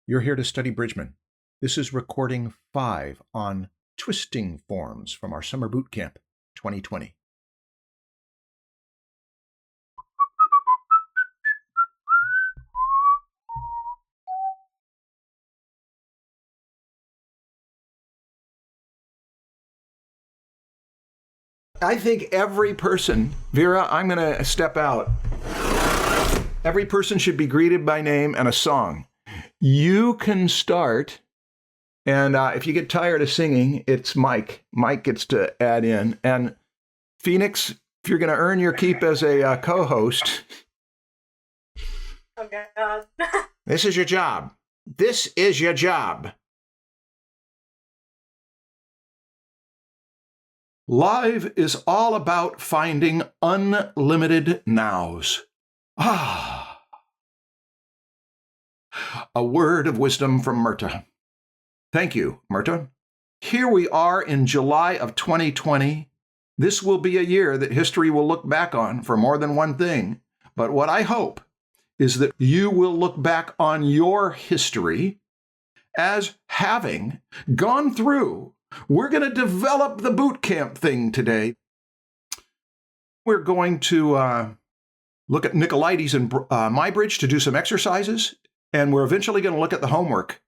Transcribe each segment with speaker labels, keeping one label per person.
Speaker 1: You're here to study Bridgman. This is recording 5 on twisting forms from our Summer Bootcamp 2020. I think every person, Vera, I'm going to step out. Every person should be greeted by name and a song. You can start, and if you get tired of singing, it's Mike. Mike gets to add in. And Phoenix, if you're going to earn your keep as a co-host,
Speaker 2: oh God.
Speaker 1: This is your job. This is your job. Live is all about finding unlimited nows. A word of wisdom from Myrta. Thank you, Myrta. Here we are in July of 2020. This will be a year that history will look back on for more than one thing. But what I hope is that you will look back on your history as having gone through. We're going to develop the boot camp thing today. We're going to look at Nicolaides and Muybridge to do some exercises, and we're eventually going to look at the homework.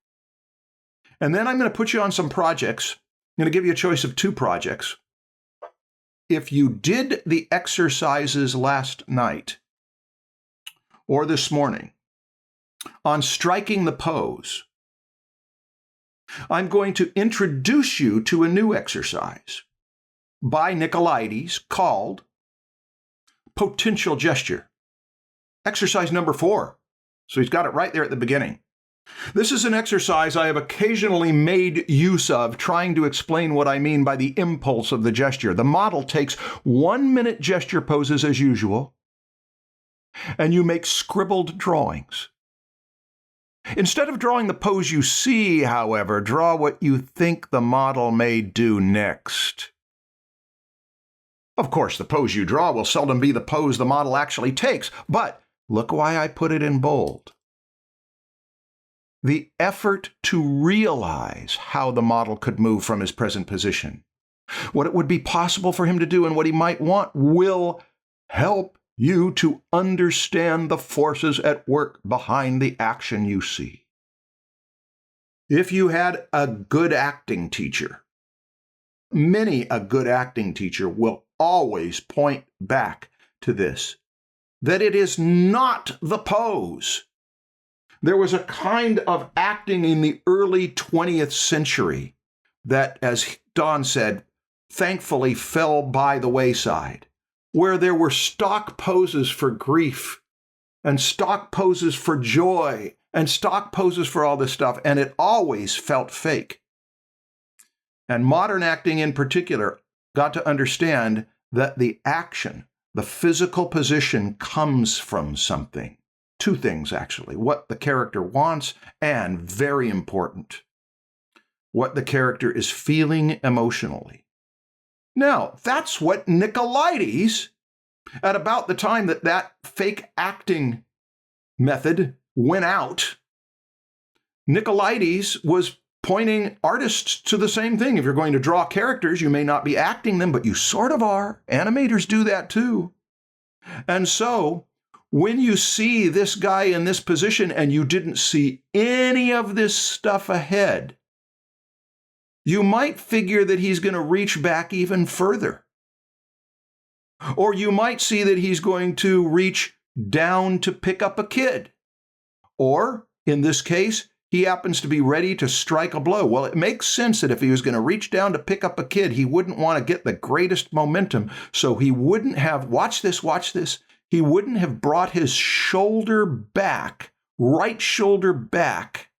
Speaker 1: And then I'm going to put you on some projects. I'm going to give you a choice of 2 projects. If you did the exercises last night or this morning on striking the pose, I'm going to introduce you to a new exercise by Nicolaides called potential gesture. Exercise number 4. So he's got it right there at the beginning. This is an exercise I have occasionally made use of trying to explain what I mean by the impulse of the gesture. The model takes 1-minute gesture poses as usual, and you make scribbled drawings. Instead of drawing the pose you see, however, draw what you think the model may do next. Of course, the pose you draw will seldom be the pose the model actually takes, but look why I put it in bold. The effort to realize how the model could move from his present position, what it would be possible for him to do and what he might want, will help you to understand the forces at work behind the action you see. If you had a good acting teacher, many a good acting teacher will always point back to this, that it is not the pose. There was a kind of acting in the early 20th century that, as Don said, thankfully fell by the wayside, where there were stock poses for grief and stock poses for joy and stock poses for all this stuff, and it always felt fake. And modern acting in particular got to understand that the action, the physical position, comes from something. 2 things, actually. What the character wants, and very important, what the character is feeling emotionally. Now, that's what Nicolaides, at about the time that that fake acting method went out, Nicolaides was pointing artists to the same thing. If you're going to draw characters, you may not be acting them, but you sort of are. Animators do that too. And so, when you see this guy in this position and you didn't see any of this stuff ahead, you might figure that he's going to reach back even further. Or you might see that he's going to reach down to pick up a kid. Or, in this case, he happens to be ready to strike a blow. Well, it makes sense that if he was going to reach down to pick up a kid, he wouldn't want to get the greatest momentum. So he wouldn't have, watch this, he wouldn't have brought his shoulder back, right shoulder back,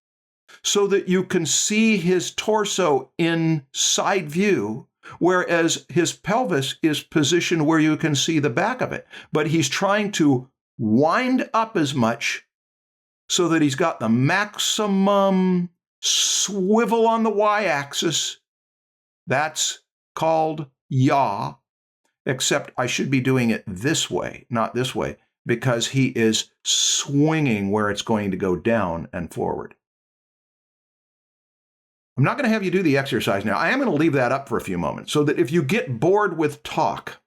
Speaker 1: so that you can see his torso in side view, whereas his pelvis is positioned where you can see the back of it. But he's trying to wind up as much so that he's got the maximum swivel on the y-axis. That's called yaw. Except I should be doing it this way, not this way, because he is swinging where it's going to go down and forward. I'm not going to have you do the exercise now. I am going to leave that up for a few moments so that if you get bored with talk,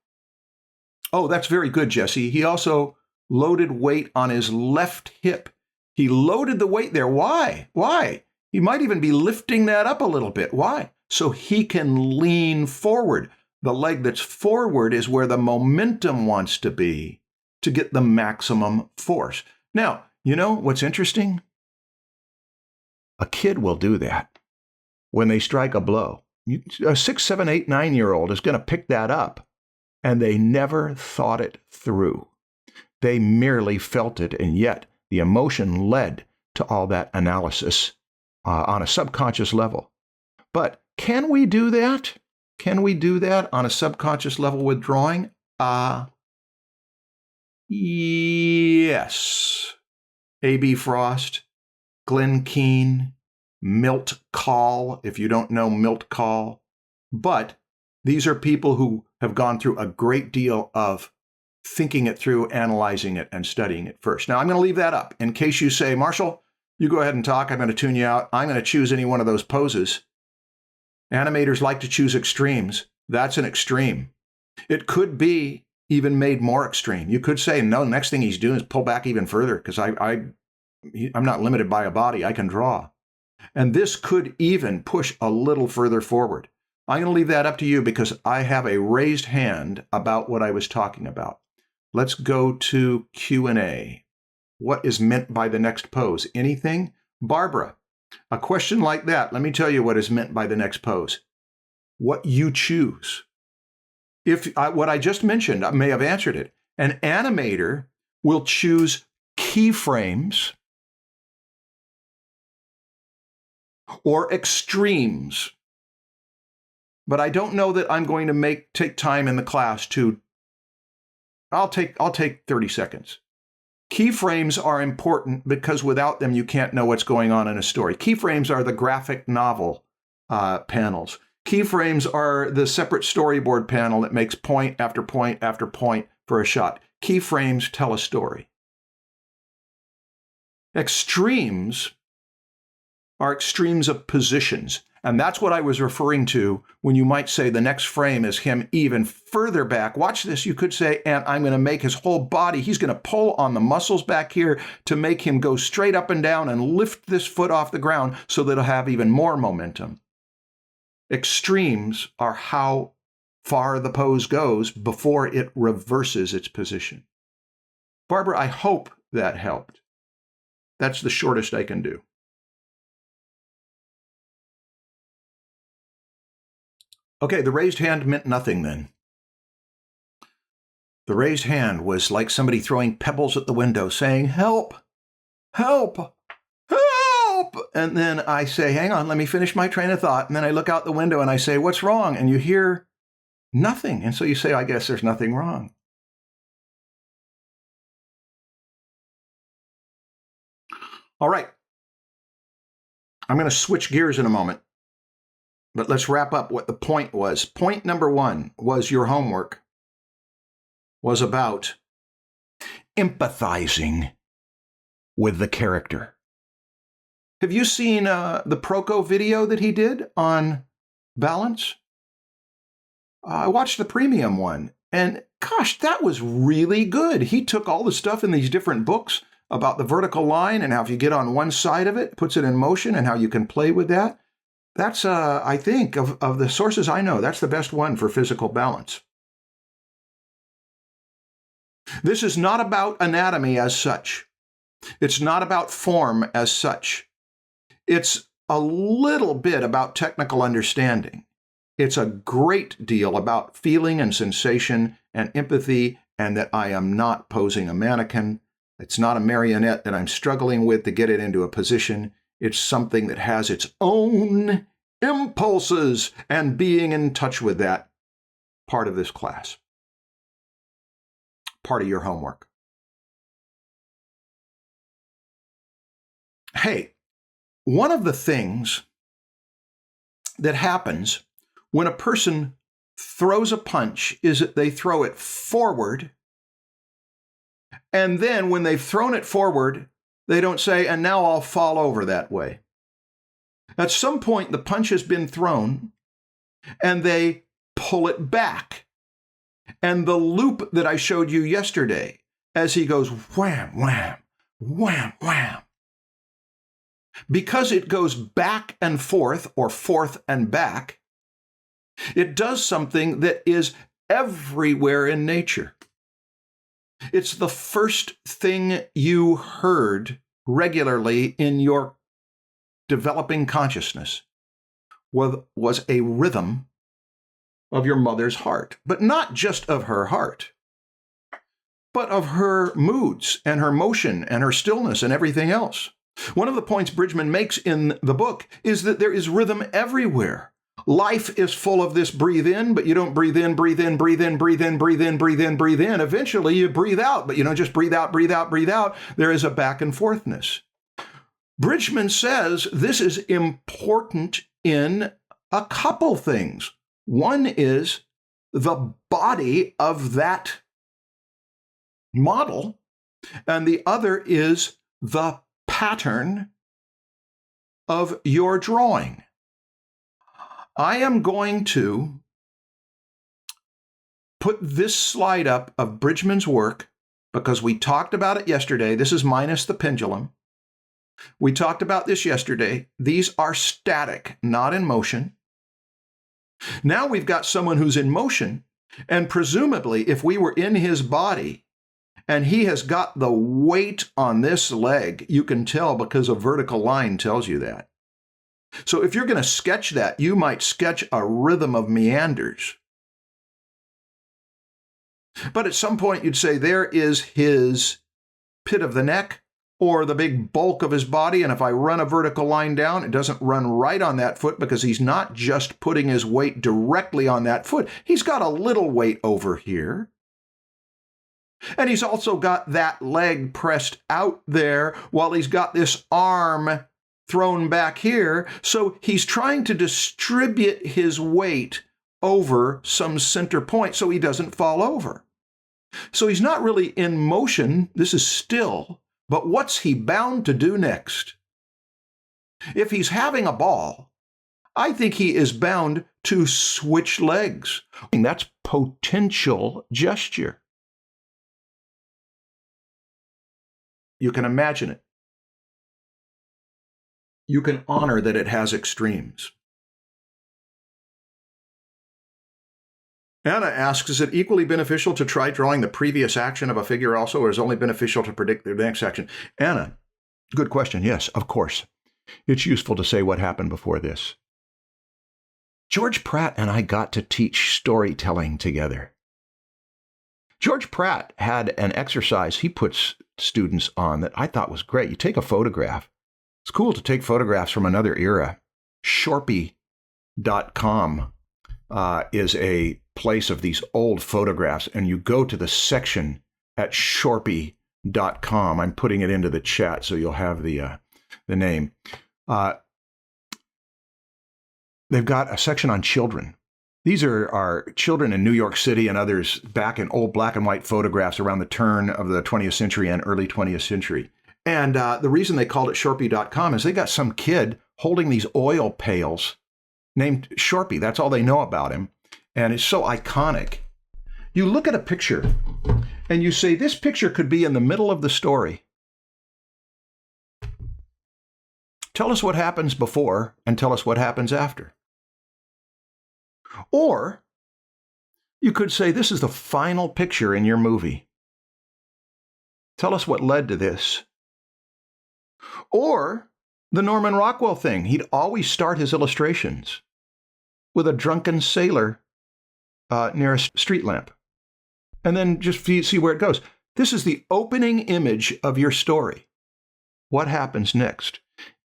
Speaker 1: oh, that's very good, Jesse. He also loaded weight on his left hip. He loaded the weight there. Why? Why? He might even be lifting that up a little bit. Why? So he can lean forward. The leg that's forward is where the momentum wants to be to get the maximum force. Now, you know what's interesting? A kid will do that when they strike a blow. A 6, 7, 8, 9-year-old is going to pick that up, and they never thought it through. They merely felt it, and yet the emotion led to all that analysis on a subconscious level. But can we do that? Can we do that on a subconscious level with drawing? Yes. A.B. Frost, Glenn Keane, Milt Kahl, if you don't know Milt Kahl. But these are people who have gone through a great deal of thinking it through, analyzing it, and studying it first. Now, I'm going to leave that up in case you say, Marshall, you go ahead and talk. I'm going to tune you out. I'm going to choose any one of those poses. Animators like to choose extremes. That's an extreme. It could be even made more extreme. You could say, no, the next thing he's doing is pull back even further because I'm not limited by a body. I can draw. And this could even push a little further forward. I'm going to leave that up to you because I have a raised hand about what I was talking about. Let's go to Q&A. What is meant by the next pose? Anything? Barbara, a question like that, let me tell you what is meant by the next pose. What you choose. What I just mentioned, I may have answered it. An animator will choose keyframes or extremes. But I don't know that I'm going to take time in the class to, I'll take 30 seconds. Keyframes are important because without them, you can't know what's going on in a story. Keyframes are the graphic novel panels. Keyframes are the separate storyboard panel that makes point after point after point for a shot. Keyframes tell a story. Extremes are extremes of positions. And that's what I was referring to when you might say the next frame is him even further back. Watch this. You could say, and I'm going to make his whole body, he's going to pull on the muscles back here to make him go straight up and down and lift this foot off the ground so that it'll have even more momentum. Extremes are how far the pose goes before it reverses its position. Barbara, I hope that helped. That's the shortest I can do. Okay, the raised hand meant nothing then. The raised hand was like somebody throwing pebbles at the window saying, help, help, help. And then I say, hang on, let me finish my train of thought. And then I look out the window and I say, what's wrong? And you hear nothing. And so you say, I guess there's nothing wrong. All right. I'm going to switch gears in a moment. But let's wrap up what the point was. Point number 1 was your homework was about empathizing with the character. Have you seen the Proco video that he did on balance? I watched the premium one, and gosh, that was really good. He took all the stuff in these different books about the vertical line and how if you get on one side of it, puts it in motion and how you can play with that. That's, I think, of the sources I know, that's the best one for physical balance. This is not about anatomy as such. It's not about form as such. It's a little bit about technical understanding. It's a great deal about feeling and sensation and empathy, and that I am not posing a mannequin. It's not a marionette that I'm struggling with to get it into a position. It's something that has its own impulses, and being in touch with that part of this class, part of your homework. Hey, one of the things that happens when a person throws a punch is that they throw it forward, and then when they've thrown it forward, they don't say, and now I'll fall over that way. At some point, the punch has been thrown and they pull it back. And the loop that I showed you yesterday, as he goes wham, wham, wham, wham, because it goes back and forth or forth and back, it does something that is everywhere in nature. It's the first thing you heard regularly in your developing consciousness was a rhythm of your mother's heart, but not just of her heart, but of her moods and her motion and her stillness and everything else. One of the points Bridgman makes in the book is that there is rhythm everywhere. Life is full of this breathe in, but you don't breathe in, breathe in, breathe in, breathe in, breathe in, breathe in, breathe in. Eventually you breathe out, but you don't just breathe out, breathe out, breathe out. There is a back and forthness. Bridgman says this is important in a couple things. One is the body of that model, and the other is the pattern of your drawing. I am going to put this slide up of Bridgman's work because we talked about it yesterday. This is minus the pendulum. We talked about this yesterday. These are static, not in motion. Now we've got someone who's in motion, and presumably if we were in his body and he has got the weight on this leg, you can tell because a vertical line tells you that. So if you're going to sketch that, you might sketch a rhythm of meanders. But at some point you'd say there is his pit of the neck or the big bulk of his body, and if I run a vertical line down, it doesn't run right on that foot because he's not just putting his weight directly on that foot. He's got a little weight over here. And he's also got that leg pressed out there while he's got this arm thrown back here. So he's trying to distribute his weight over some center point so he doesn't fall over. So he's not really in motion. This is still. But what's he bound to do next? If he's having a ball, I think he is bound to switch legs. That's potential gesture. You can imagine it. You can honor that it has extremes. Anna asks, is it equally beneficial to try drawing the previous action of a figure also, or is it only beneficial to predict the next action? Anna, good question. Yes, of course. It's useful to say what happened before this. George Pratt and I got to teach storytelling together. George Pratt had an exercise he puts students on that I thought was great. You take a photograph. It's cool to take photographs from another era. Shorpy.com is a place of these old photographs, and you go to the section at Shorpy.com. I'm putting it into the chat so you'll have the name. They've got a section on children. These are children in New York City and others back in old black and white photographs around the turn of the 20th century and early 20th century. And the reason they called it Shorpy.com is they got some kid holding these oil pails named Shorpy. That's all they know about him. And it's so iconic. You look at a picture and you say, this picture could be in the middle of the story. Tell us what happens before and tell us what happens after. Or you could say, this is the final picture in your movie. Tell us what led to this. Or the Norman Rockwell thing. He'd always start his illustrations with a drunken sailor near a street lamp. And then just see where it goes. This is the opening image of your story. What happens next?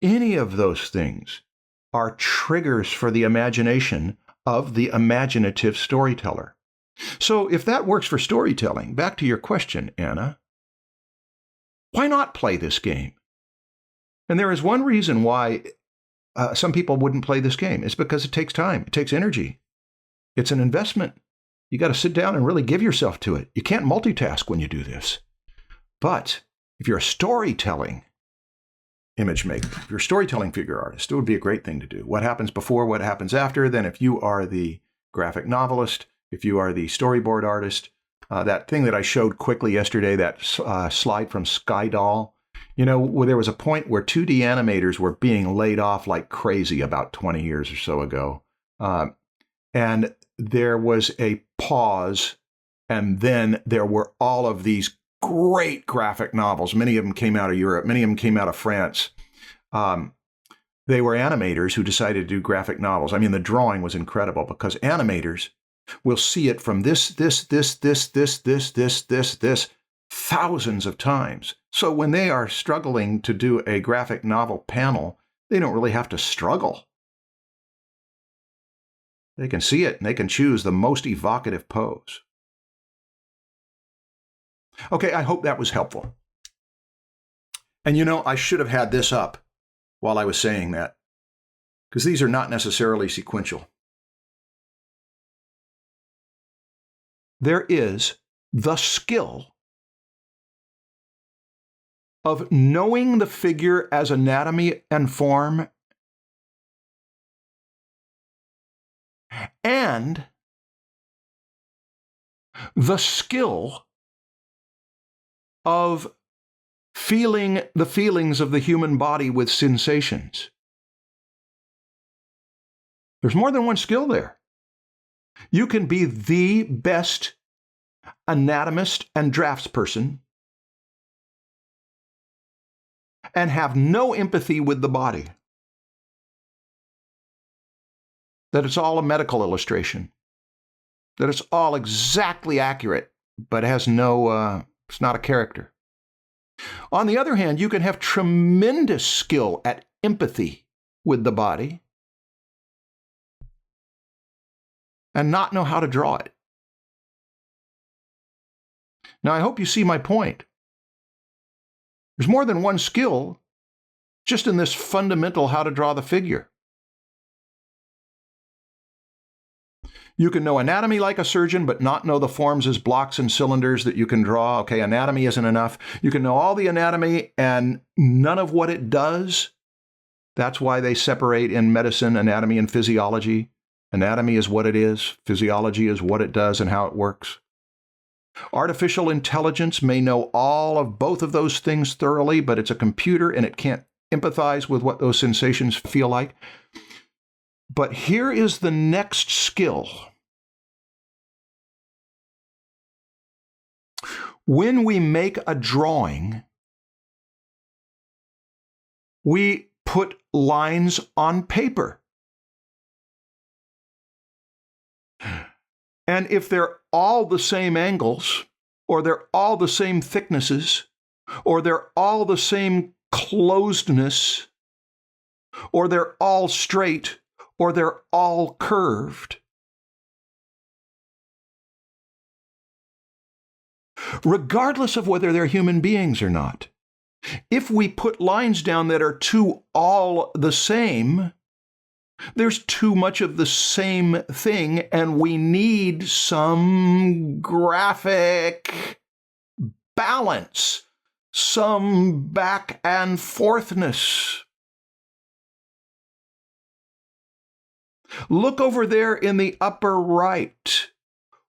Speaker 1: Any of those things are triggers for the imagination of the imaginative storyteller. So if that works for storytelling, back to your question, Anna, why not play this game? And there is one reason why some people wouldn't play this game. It's because it takes time. It takes energy. It's an investment. You got to sit down and really give yourself to it. You can't multitask when you do this. But if you're storytelling, image maker, if you're a storytelling figure artist, it would be a great thing to do. What happens before, what happens after? Then if you are the graphic novelist, if you are the storyboard artist, that thing that I showed quickly yesterday, that slide from Skydoll, where there was a point where 2D animators were being laid off like crazy about 20 years or so ago. And there was a pause, and then there were all of these great graphic novels. Many of them came out of Europe. Many of them came out of France. They were animators who decided to do graphic novels. I mean, the drawing was incredible because animators will see it from this, thousands of times. So when they are struggling to do a graphic novel panel, they don't really have to struggle. They can see it and they can choose the most evocative pose. Okay, I hope that was helpful. And I should have had this up while I was saying that, because these are not necessarily sequential. There is the skill of knowing the figure as anatomy and form, and the skill of feeling the feelings of the human body with sensations. There's more than one skill there. You can be the best anatomist and draftsperson and have no empathy with the body. That it's all a medical illustration. That it's all exactly accurate, but has no, it's not a character. On the other hand, you can have tremendous skill at empathy with the body and not know how to draw it. Now, I hope you see my point. There's more than one skill just in this fundamental how to draw the figure. You can know anatomy like a surgeon, but not know the forms as blocks and cylinders that you can draw. Okay, anatomy isn't enough. You can know all the anatomy and none of what it does. That's why they separate in medicine anatomy and physiology. Anatomy is what it is. Physiology is what it does and how it works. Artificial intelligence may know all of both of those things thoroughly, but it's a computer and it can't empathize with what those sensations feel like. But here is the next skill. When we make a drawing, we put lines on paper. And if they're all the same angles, or they're all the same thicknesses, or they're all the same closedness, or they're all straight, or they're all curved, regardless of whether they're human beings or not, if we put lines down that are too all the same, there's too much of the same thing, and we need some graphic balance, some back and forthness. Look over there in the upper right.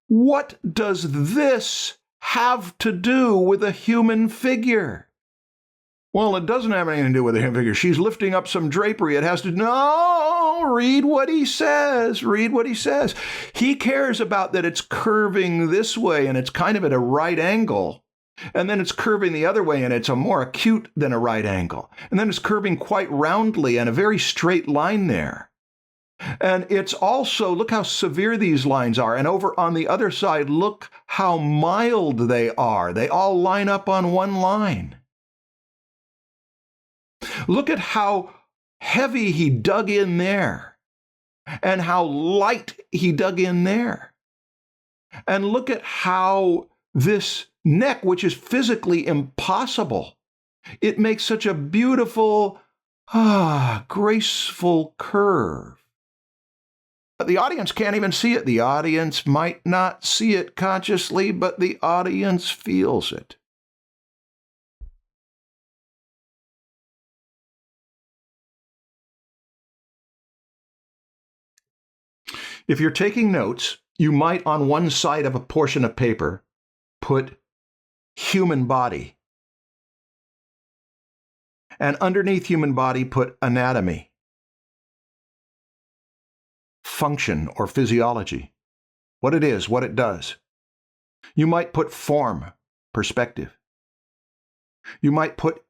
Speaker 1: What does this have to do with a human figure? Well, it doesn't have anything to do with a human figure. She's lifting up some drapery. It has to, no, read what he says. Read what he says. He cares about that it's curving this way and it's kind of at a right angle. And then it's curving the other way and it's a more acute than a right angle. And then it's curving quite roundly and a very straight line there. And it's also, look how severe these lines are. And over on the other side, look how mild they are. They all line up on one line. Look at how heavy he dug in there and how light he dug in there. And look at how this neck, which is physically impossible, it makes such a beautiful, graceful curve. But the audience can't even see it. The audience might not see it consciously, but the audience feels it. If you're taking notes, you might on one side of a portion of paper put human body, and underneath human body put anatomy, function or physiology, what it is, what it does. You might put form, perspective. You might put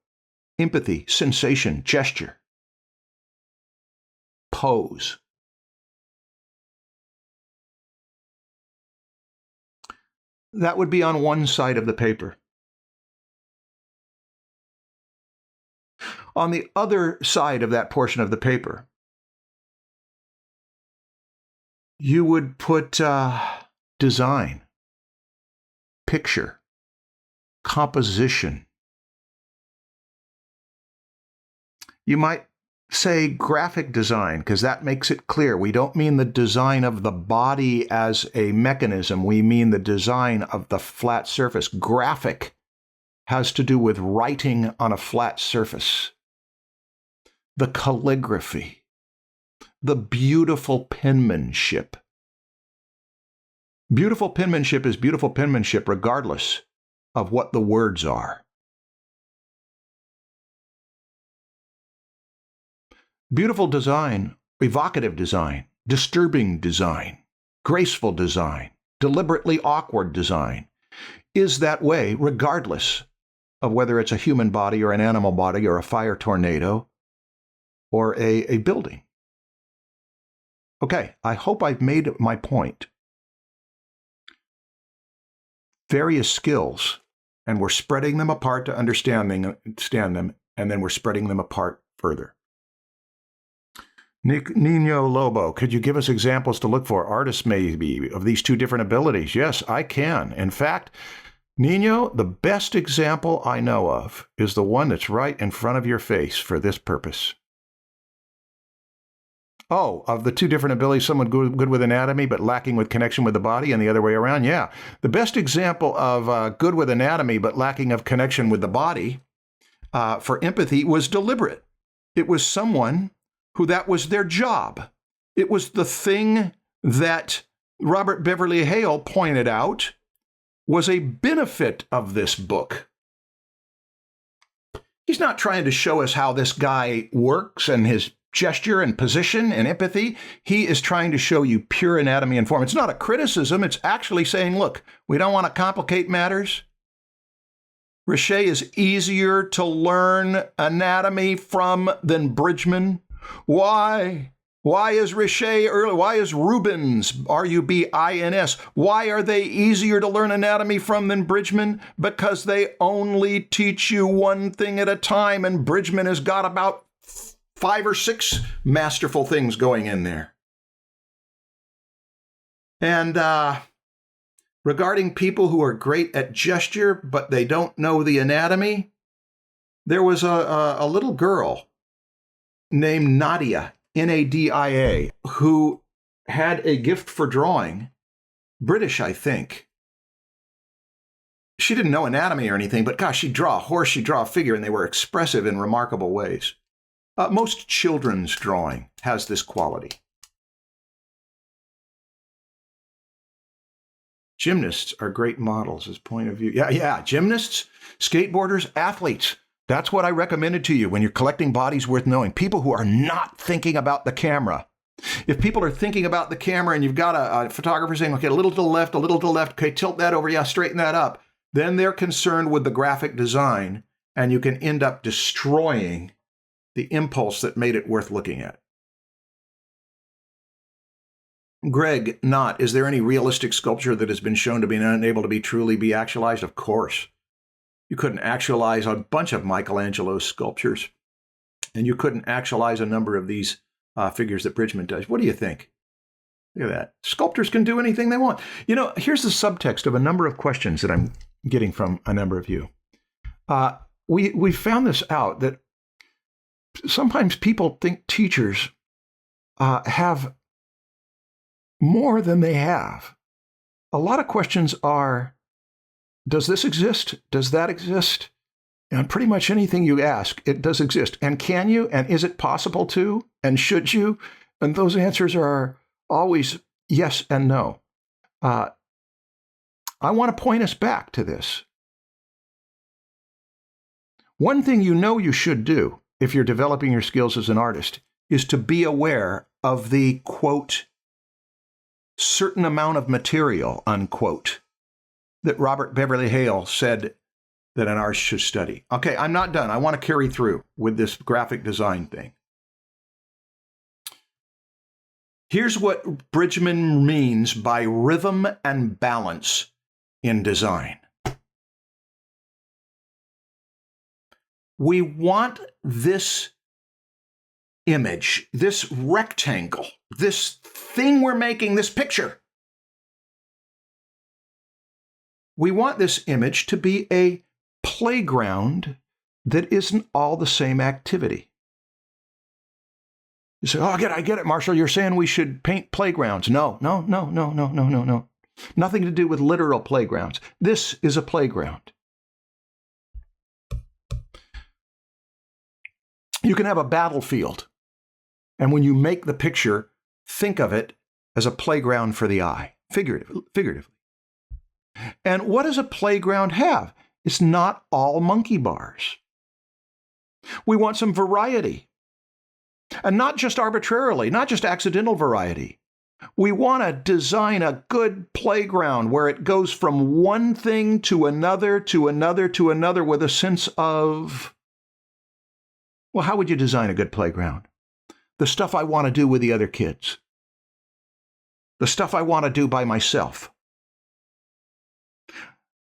Speaker 1: empathy, sensation, gesture, pose. That would be on one side of the paper. On the other side of that portion of the paper, you would put design, picture, composition. You might say graphic design, because that makes it clear. We don't mean the design of the body as a mechanism. We mean the design of the flat surface. Graphic has to do with writing on a flat surface. The calligraphy, the beautiful penmanship. Beautiful penmanship is beautiful penmanship regardless of what the words are. Beautiful design, evocative design, disturbing design, graceful design, deliberately awkward design is that way regardless of whether it's a human body or an animal body or a fire tornado or a building. Okay, I hope I've made my point. Various skills, and we're spreading them apart to understand them, and then we're spreading them apart further. Nino Lobo, could you give us examples to look for? Artists, maybe, of these two different abilities? Yes, I can. In fact, Nino, the best example I know of is the one that's right in front of your face for this purpose. Oh, of the two different abilities, someone good with anatomy but lacking with connection with the body, and the other way around? Yeah. The best example of good with anatomy but lacking of connection with the body for empathy was deliberate. It was someone who that was their job. It was the thing that Robert Beverly Hale pointed out was a benefit of this book. He's not trying to show us how this guy works and his gesture and position and empathy. He is trying to show you pure anatomy and form. It's not a criticism. It's actually saying, look, we don't want to complicate matters. Richer is easier to learn anatomy from than Bridgman. Why? Why is Richer early? Why is Rubens, R-U-B-I-N-S, why are they easier to learn anatomy from than Bridgman? Because they only teach you one thing at a time, and Bridgman has got about 5 or 6 masterful things going in there. And regarding people who are great at gesture, but they don't know the anatomy, there was a little girl named Nadia, Nadia, who had a gift for drawing, British, I think. She didn't know anatomy or anything, but gosh, she'd draw a horse, she'd draw a figure, and they were expressive in remarkable ways. Most children's drawing has this quality. Gymnasts are great models as point of view. Yeah, gymnasts, skateboarders, athletes. That's what I recommended to you when you're collecting bodies worth knowing. People who are not thinking about the camera. If people are thinking about the camera and you've got a photographer saying, okay, a little to the left, okay, tilt that over, yeah, straighten that up, then they're concerned with the graphic design, and you can end up destroying the impulse that made it worth looking at. Greg Knott, is there any realistic sculpture that has been shown to be unable to truly be actualized? Of course. You couldn't actualize a bunch of Michelangelo's sculptures, and you couldn't actualize a number of these figures that Bridgman does. What do you think? Look at that. Sculptors can do anything they want. You know, here's the subtext of a number of questions that I'm getting from a number of you. We found this out, that sometimes people think teachers have more than they have. A lot of questions are, does this exist? Does that exist? And pretty much anything you ask, it does exist. And can you? And is it possible to? And should you? And those answers are always yes and no. I want to point us back to this. One thing you should do if you're developing your skills as an artist is to be aware of the, quote, certain amount of material, unquote, that Robert Beverly Hale said that an artist should study. Okay, I'm not done. I want to carry through with this graphic design thing. Here's what Bridgman means by rhythm and balance in design. We want this image, this rectangle, this thing we're making, this picture. We want this image to be a playground that isn't all the same activity. You say, oh, I get it, Marshall. You're saying we should paint playgrounds. No. Nothing to do with literal playgrounds. This is a playground. You can have a battlefield, and when you make the picture, think of it as a playground for the eye, figuratively. And what does a playground have? It's not all monkey bars. We want some variety, and not just arbitrarily, not just accidental variety. We want to design a good playground where it goes from one thing to another, to another, to another with a sense of, well, how would you design a good playground? The stuff I want to do with the other kids. The stuff I want to do by myself.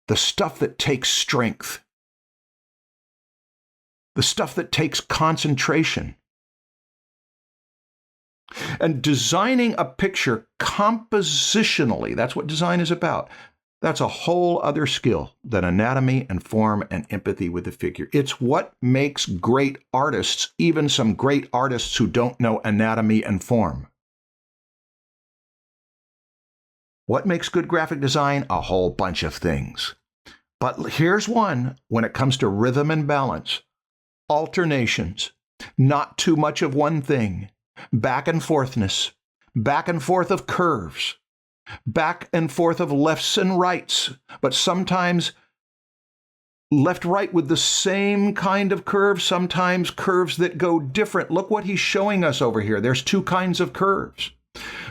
Speaker 1: The stuff that takes strength. The stuff that takes concentration. And designing a picture compositionally, that's what design is about. That's a whole other skill than anatomy and form and empathy with the figure. It's what makes great artists, even some great artists who don't know anatomy and form. What makes good graphic design? A whole bunch of things. But here's one when it comes to rhythm and balance. Alternations. Not too much of one thing. Back and forthness. Back and forth of curves. Back and forth of lefts and rights, but sometimes left-right with the same kind of curve, sometimes curves that go different. Look what he's showing us over here. There's two kinds of curves.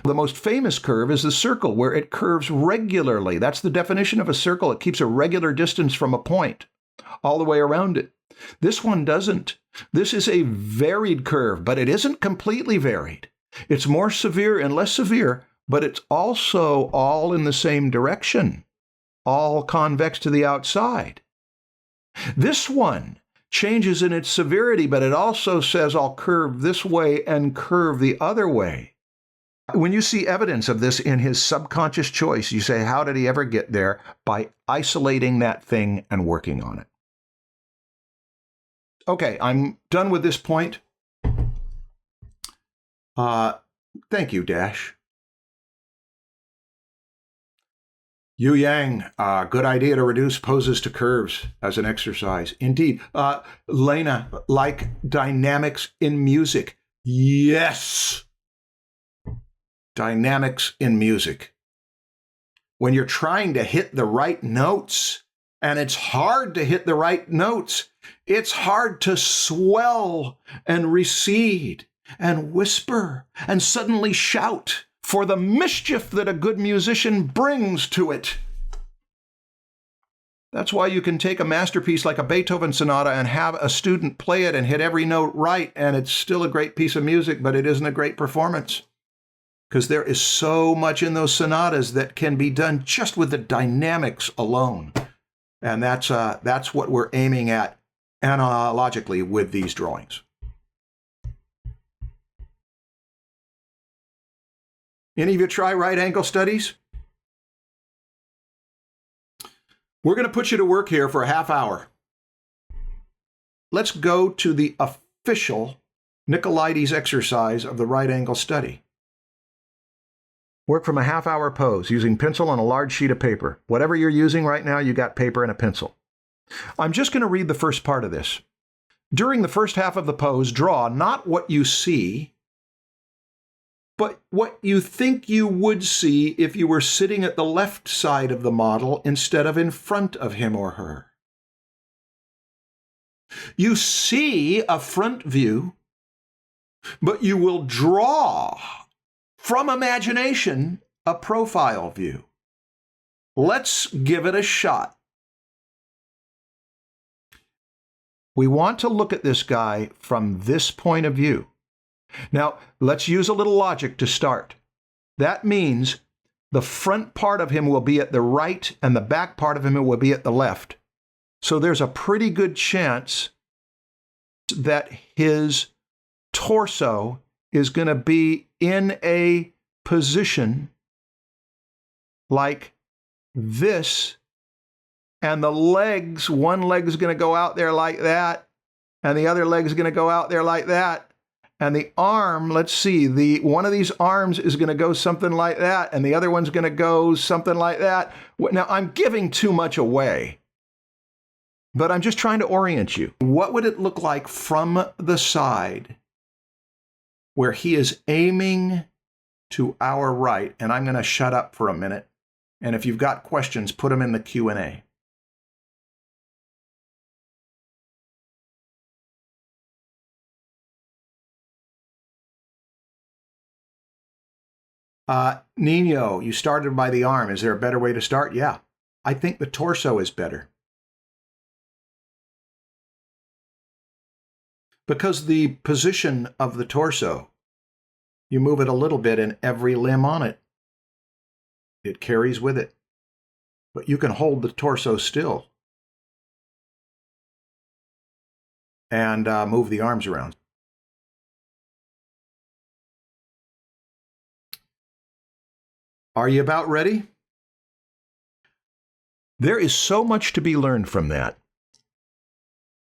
Speaker 1: The most famous curve is the circle, where it curves regularly. That's the definition of a circle. It keeps a regular distance from a point all the way around it. This one doesn't. This is a varied curve, but it isn't completely varied. It's more severe and less severe, but it's also all in the same direction, all convex to the outside. This one changes in its severity, but it also says I'll curve this way and curve the other way. When you see evidence of this in his subconscious choice, you say, how did he ever get there? By isolating that thing and working on it. Okay, I'm done with this point. Thank you, Dash. Yu Yang, good idea to reduce poses to curves as an exercise. Indeed. Lena, like dynamics in music. Yes. Dynamics in music. When you're trying to hit the right notes, and it's hard to hit the right notes, it's hard to swell and recede and whisper and suddenly shout for the mischief that a good musician brings to it. That's why you can take a masterpiece like a Beethoven sonata and have a student play it and hit every note right, and it's still a great piece of music, but it isn't a great performance. Because there is so much in those sonatas that can be done just with the dynamics alone. And that's what we're aiming at analogically with these drawings. Any of you try right angle studies? We're going to put you to work here for a half hour. Let's go to the official Nicolaides exercise of the right angle study. Work from a half-hour pose using pencil and a large sheet of paper. Whatever you're using right now, you got paper and a pencil. I'm just going to read the first part of this. During the first half of the pose, draw not what you see, but what you think you would see if you were sitting at the left side of the model instead of in front of him or her. You see a front view, but you will draw from imagination a profile view. Let's give it a shot. We want to look at this guy from this point of view. Now, let's use a little logic to start. That means the front part of him will be at the right and the back part of him will be at the left. So there's a pretty good chance that his torso is going to be in a position like this, and the legs, one leg is going to go out there like that, and the other leg is going to go out there like that. And the arm, let's see, one of these arms is going to go something like that, and the other one's going to go something like that. Now, I'm giving too much away, but I'm just trying to orient you. What would it look like from the side where he is aiming to our right? And I'm going to shut up for a minute. And if you've got questions, put them in the Q&A. Nino, you started by the arm. Is there a better way to start? Yeah. I think the torso is better. Because the position of the torso, you move it a little bit and every limb on it, it carries with it. But you can hold the torso still and move the arms around. Are you about ready? There is so much to be learned from that.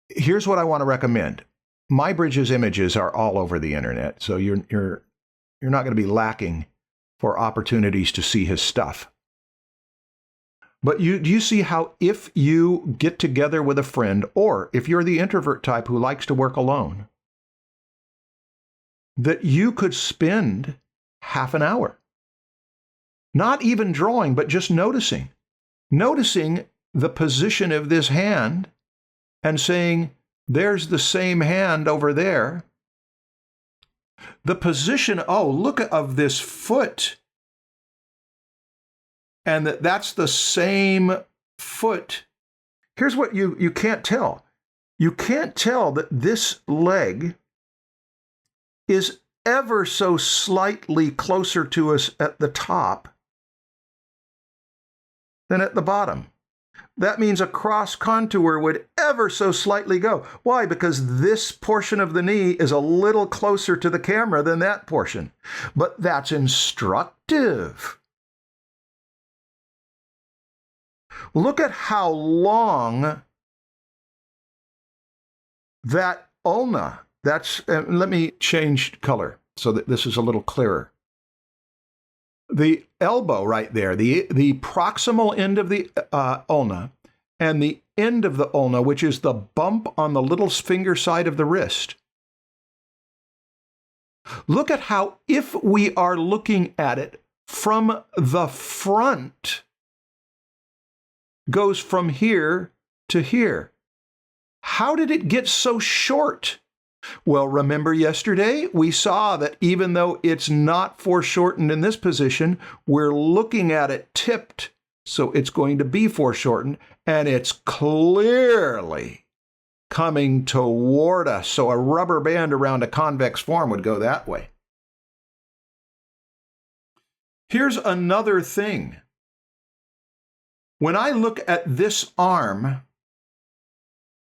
Speaker 1: Here's what I want to recommend. MyBridge's images are all over the internet, so you're not going to be lacking for opportunities to see his stuff. But do you see how if you get together with a friend, or if you're the introvert type who likes to work alone, that you could spend half an hour, not even drawing, but just noticing the position of this hand and saying, there's the same hand over there. The position, oh, look of this foot. And that's the same foot. Here's what you can't tell. You can't tell that this leg is ever so slightly closer to us at the top than at the bottom. That means a cross contour would ever so slightly go. Why? Because this portion of the knee is a little closer to the camera than that portion. But that's instructive. Look at how long that ulna, let me change color so that this is a little clearer. The elbow right there, the proximal end of the ulna and the end of the ulna, which is the bump on the little finger side of the wrist. Look at how, if we are looking at it from the front, goes from here to here. How did it get so short? Well, remember yesterday, we saw that even though it's not foreshortened in this position, we're looking at it tipped, so it's going to be foreshortened, and it's clearly coming toward us. So a rubber band around a convex form would go that way. Here's another thing. When I look at this arm,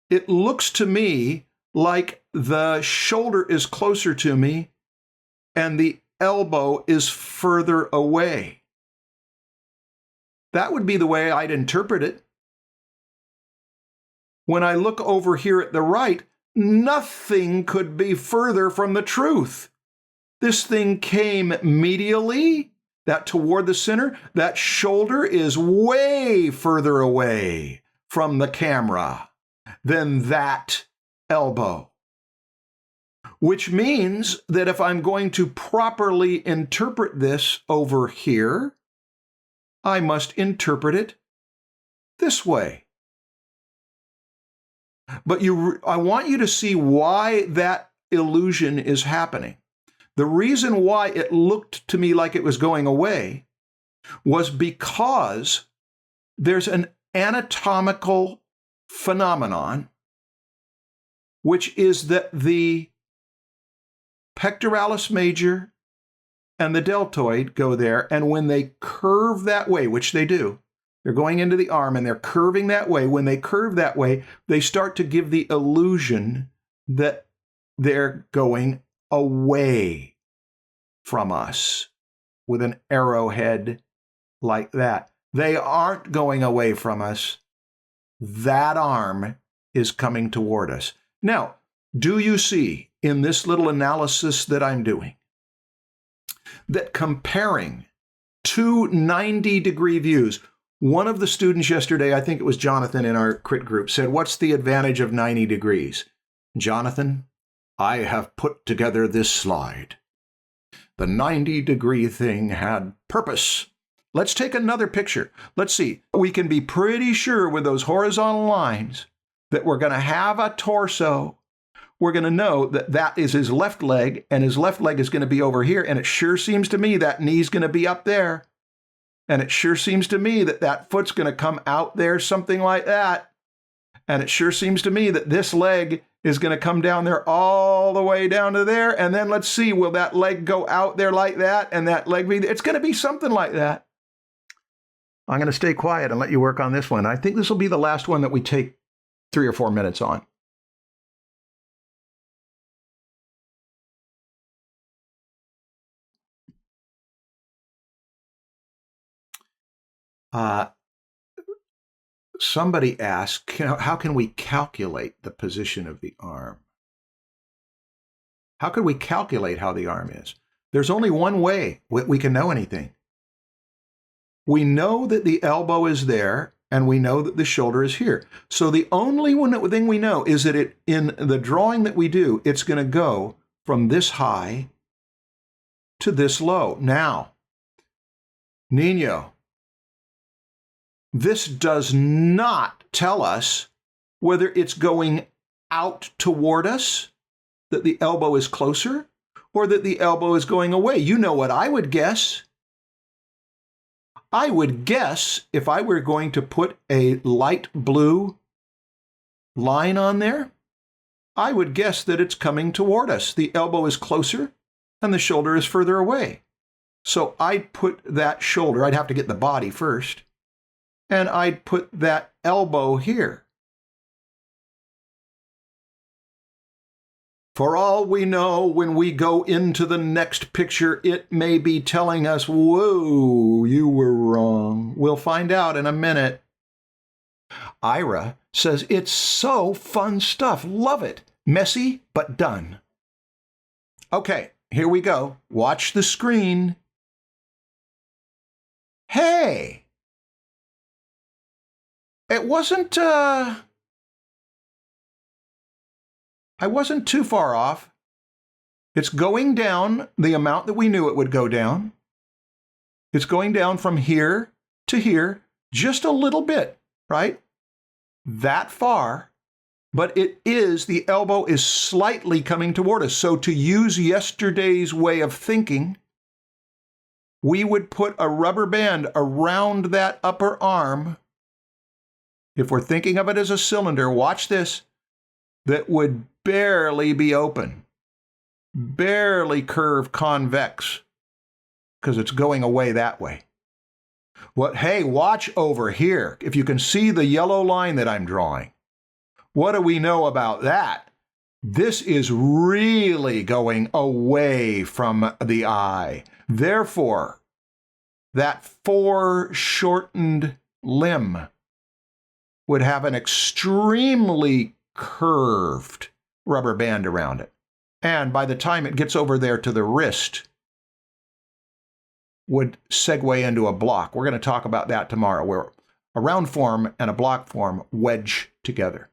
Speaker 1: it looks to me like the shoulder is closer to me and the elbow is further away. That would be the way I'd interpret it. When I look over here at the right, nothing could be further from the truth. This thing came medially, that toward the center. That shoulder is way further away from the camera than that elbow. which means that if I'm going to properly interpret this over here, I must interpret it this way. But I want you to see why that illusion is happening. The reason why it looked to me like it was going away was because there's an anatomical phenomenon, which is that the pectoralis major and the deltoid go there, and when they curve that way, which they do, they're going into the arm and they're curving that way. When they curve that way, they start to give the illusion that they're going away from us with an arrowhead like that. They aren't going away from us. That arm is coming toward us. Now, do you see in this little analysis that I'm doing that comparing two 90-degree views, one of the students yesterday, I think it was Jonathan in our crit group, said, "What's the advantage of 90 degrees?" Jonathan, I have put together this slide. The 90-degree thing had purpose. Let's take another picture. Let's see. We can be pretty sure with those horizontal lines that we're going to have a torso. We're going to know that that is his left leg, and his left leg is going to be over here. And it sure seems to me that knee's going to be up there. And it sure seems to me that that foot's going to come out there, something like that. And it sure seems to me that this leg is going to come down there all the way down to there. And then let's see, will that leg go out there like that? And that leg be, it's going to be something like that. I'm going to stay quiet and let you work on this one. I think this will be the last one that we take 3 or 4 minutes on. Somebody asked, how can we calculate the position of the arm? How could we calculate how the arm is? There's only one way we can know anything. We know that the elbow is there, and we know that the shoulder is here. So the only thing we know is that in the drawing that we do, it's going to go from this high to this low. Now, Nino, this does not tell us whether it's going out toward us, that the elbow is closer, or that the elbow is going away. You know what I would guess. I would guess if I were going to put a light blue line on there, I would guess that it's coming toward us. The elbow is closer and the shoulder is further away. So I'd put that shoulder, I'd have to get the body first, and I'd put that elbow here. For all we know, when we go into the next picture, it may be telling us, whoa, you were wrong. We'll find out in a minute. Ira says, it's so fun stuff. Love it. Messy, but done. Okay, here we go. Watch the screen. Hey! It wasn't, I wasn't too far off. It's going down the amount that we knew it would go down. It's going down from here to here, just a little bit, right? That far, but the elbow is slightly coming toward us. So to use yesterday's way of thinking, we would put a rubber band around that upper arm. If we're thinking of it as a cylinder, watch this, that would barely be open, barely curve convex, because it's going away that way. Hey, watch over here. If you can see the yellow line that I'm drawing, what do we know about that? This is really going away from the eye. Therefore, that foreshortened limb would have an extremely curved rubber band around it. And by the time it gets over there to the wrist, would segue into a block. We're going to talk about that tomorrow, where a round form and a block form wedge together.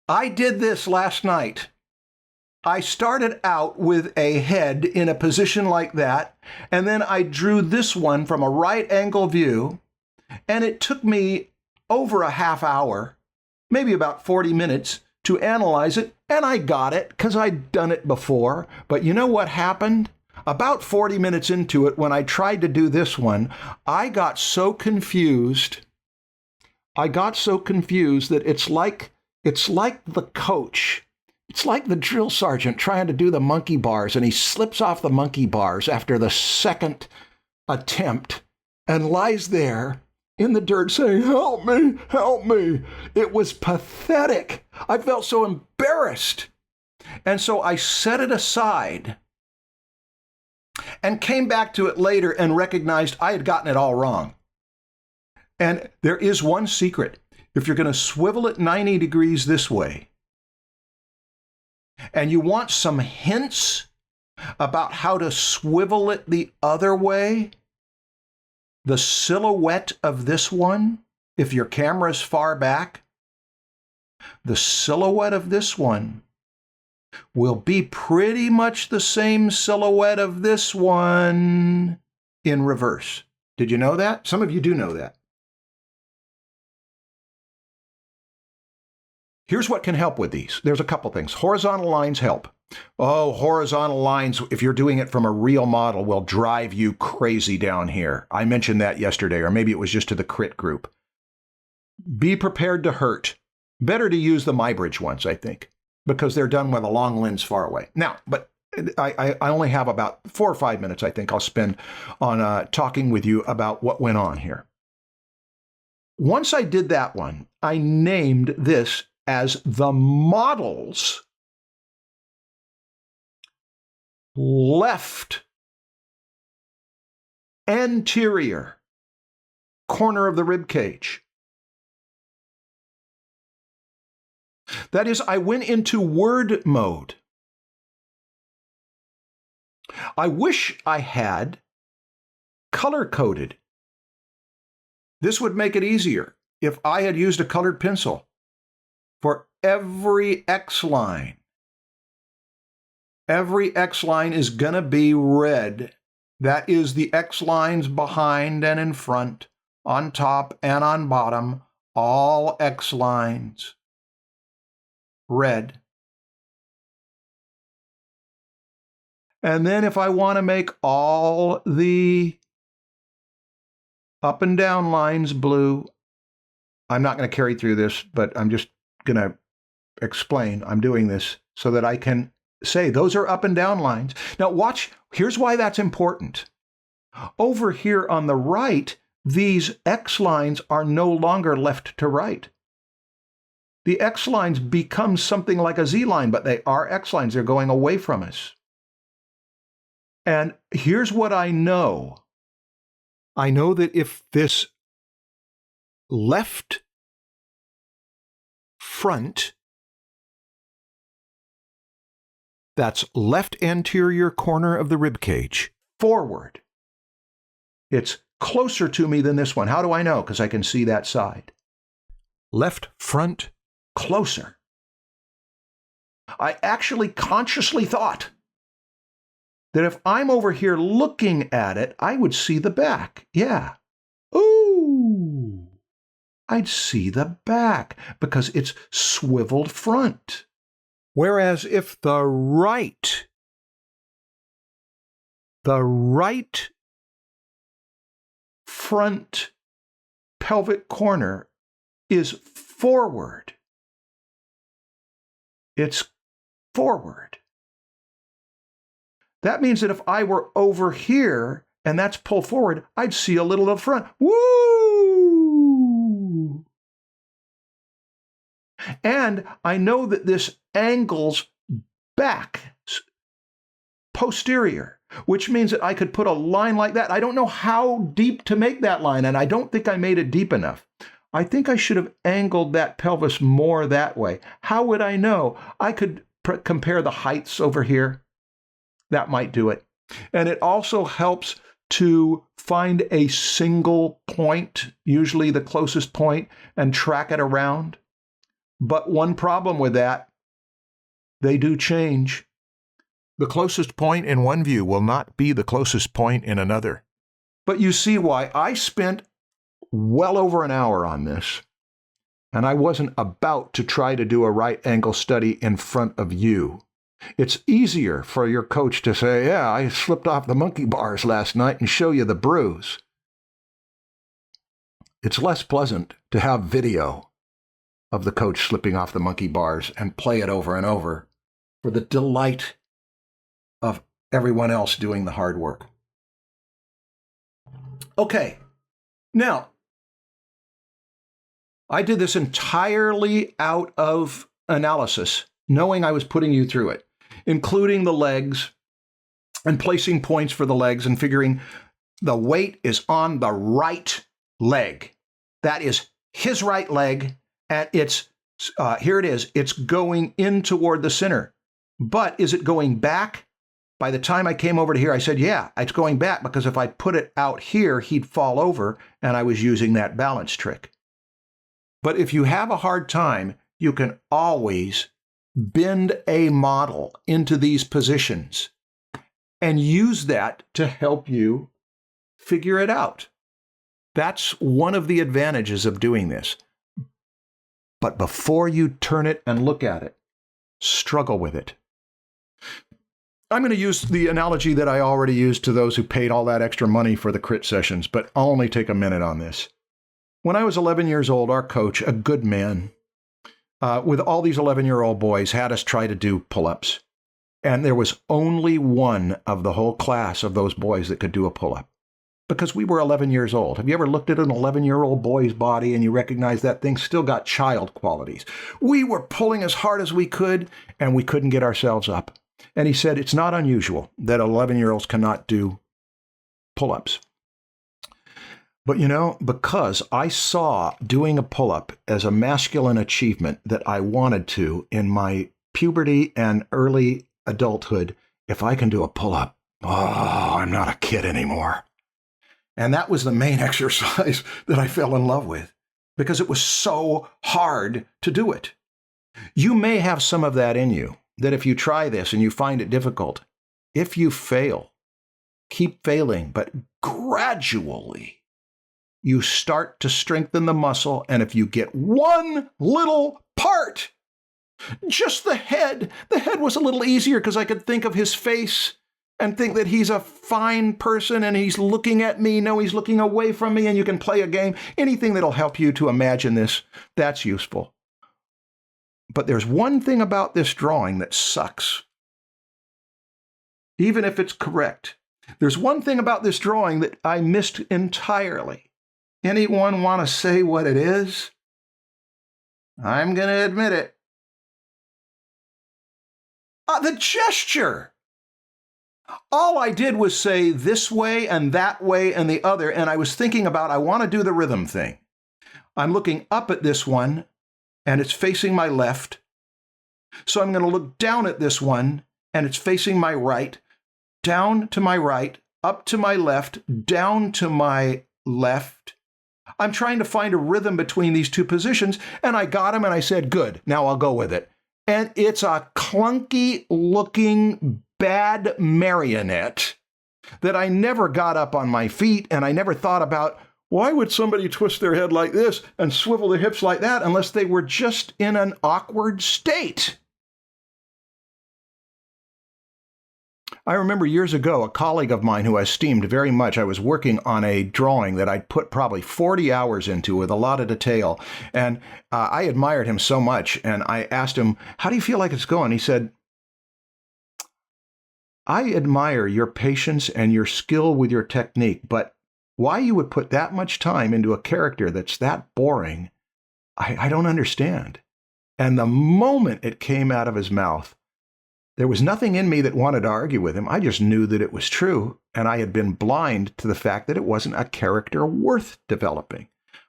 Speaker 1: I did this last night. I started out with a head in a position like that, and then I drew this one from a right angle view, and it took me over a half hour, maybe about 40 minutes, to analyze it, and I got it because I'd done it before. But you know what happened? About 40 minutes into it, when I tried to do this one, I got so confused. That it's like the coach. It's like the drill sergeant trying to do the monkey bars, and he slips off the monkey bars after the second attempt and lies there in the dirt saying, "Help me, help me." It was pathetic. I felt so embarrassed. And so I set it aside and came back to it later and recognized I had gotten it all wrong. And there is one secret. If you're going to swivel it 90 degrees this way, and you want some hints about how to swivel it the other way, the silhouette of this one, if your camera's far back, the silhouette of this one will be pretty much the same silhouette of this one in reverse. Did you know that? Some of you do know that. Here's what can help with these. There's a couple things. Horizontal lines help. Oh, horizontal lines, if you're doing it from a real model, will drive you crazy down here. I mentioned that yesterday, or maybe it was just to the crit group. Be prepared to hurt. Better to use the MyBridge ones, I think, because they're done with a long lens far away. Now, but I only have about 4 or 5 minutes, I think, I'll spend on talking with you about what went on here. Once I did that one, I named this as the model's left anterior corner of the rib cage. That is, I went into word mode. I wish I had color-coded. This would make it easier if I had used a colored pencil for every X line. Every X line is going to be red. That is the X lines behind and in front, on top and on bottom, all X lines. Red. And then if I want to make all the up and down lines blue, I'm not going to carry through this, but I'm just going to explain. I'm doing this so that I can say those are up and down lines. Now watch, here's why that's important. Over here on the right, these X lines are no longer left to right. The X lines become something like a Z line, but they are X lines. They're going away from us. And here's what I know. I know that if this left front, that's left anterior corner of the rib cage, forward, it's closer to me than this one. How do I know? Because I can see that side. Left front, closer. I actually consciously thought that if I'm over here looking at it, I would see the back. Yeah. Ooh. I'd see the back because it's swiveled front. Whereas if the right front pelvic corner is forward, it's forward. That means that if I were over here and that's pulled forward, I'd see a little of front. Woo! And I know that this angles back, posterior, which means that I could put a line like that. I don't know how deep to make that line, and I don't think I made it deep enough. I think I should have angled that pelvis more that way. How would I know? I could compare the heights over here. That might do it. And it also helps to find a single point, usually the closest point, and track it around. But one problem with that, they do change. The closest point in one view will not be the closest point in another. But you see why I spent well over an hour on this, and I wasn't about to try to do a right angle study in front of you. It's easier for your coach to say, yeah, I slipped off the monkey bars last night and show you the bruise. It's less pleasant to have video of the coach slipping off the monkey bars and play it over and over for the delight of everyone else doing the hard work. Okay, now, I did this entirely out of analysis, knowing I was putting you through it, including the legs and placing points for the legs and figuring the weight is on the right leg. That is his right leg, and it's, here it is, it's going in toward the center. But is it going back? By the time I came over to here, I said, yeah, it's going back, because if I put it out here, he'd fall over, and I was using that balance trick. But if you have a hard time, you can always bend a model into these positions and use that to help you figure it out. That's one of the advantages of doing this. But before you turn it and look at it, struggle with it. I'm going to use the analogy that I already used to those who paid all that extra money for the crit sessions, but I'll only take a minute on this. When I was 11 years old, our coach, a good man, with all these 11-year-old boys, had us try to do pull-ups. And there was only one of the whole class of those boys that could do a pull-up, because we were 11 years old. Have you ever looked at an 11-year-old boy's body and you recognize that thing still got child qualities? We were pulling as hard as we could, and we couldn't get ourselves up. And he said, it's not unusual that 11-year-olds cannot do pull-ups. But you know, because I saw doing a pull-up as a masculine achievement that I wanted to in my puberty and early adulthood, if I can do a pull-up, I'm not a kid anymore. And that was the main exercise that I fell in love with, because it was so hard to do it. You may have some of that in you, that if you try this and you find it difficult, if you fail, keep failing, but gradually you start to strengthen the muscle. And if you get one little part, just the head was a little easier because I could think of his face and think that he's a fine person and he's looking at me. No, he's looking away from me, and you can play a game. Anything that'll help you to imagine this, that's useful. But there's one thing about this drawing that sucks. Even if it's correct, there's one thing about this drawing that I missed entirely. Anyone want to say what it is? I'm going to admit it. The gesture. All I did was say this way and that way and the other, and I was thinking about, I want to do the rhythm thing. I'm looking up at this one, and it's facing my left. So I'm going to look down at this one, and it's facing my right, down to my right, up to my left, down to my left. I'm trying to find a rhythm between these two positions, and I got them, and I said, good, now I'll go with it. And it's a clunky-looking, bad marionette that I never got up on my feet, and I never thought about, why would somebody twist their head like this and swivel their hips like that unless they were just in an awkward state? I remember years ago, a colleague of mine who I esteemed very much, I was working on a drawing that I'd put probably 40 hours into with a lot of detail. And I admired him so much. And I asked him, how do you feel like it's going? He said, I admire your patience and your skill with your technique, but why you would put that much time into a character that's that boring, I don't understand. And the moment it came out of his mouth, there was nothing in me that wanted to argue with him. I just knew that it was true, and I had been blind to the fact that it wasn't a character worth developing.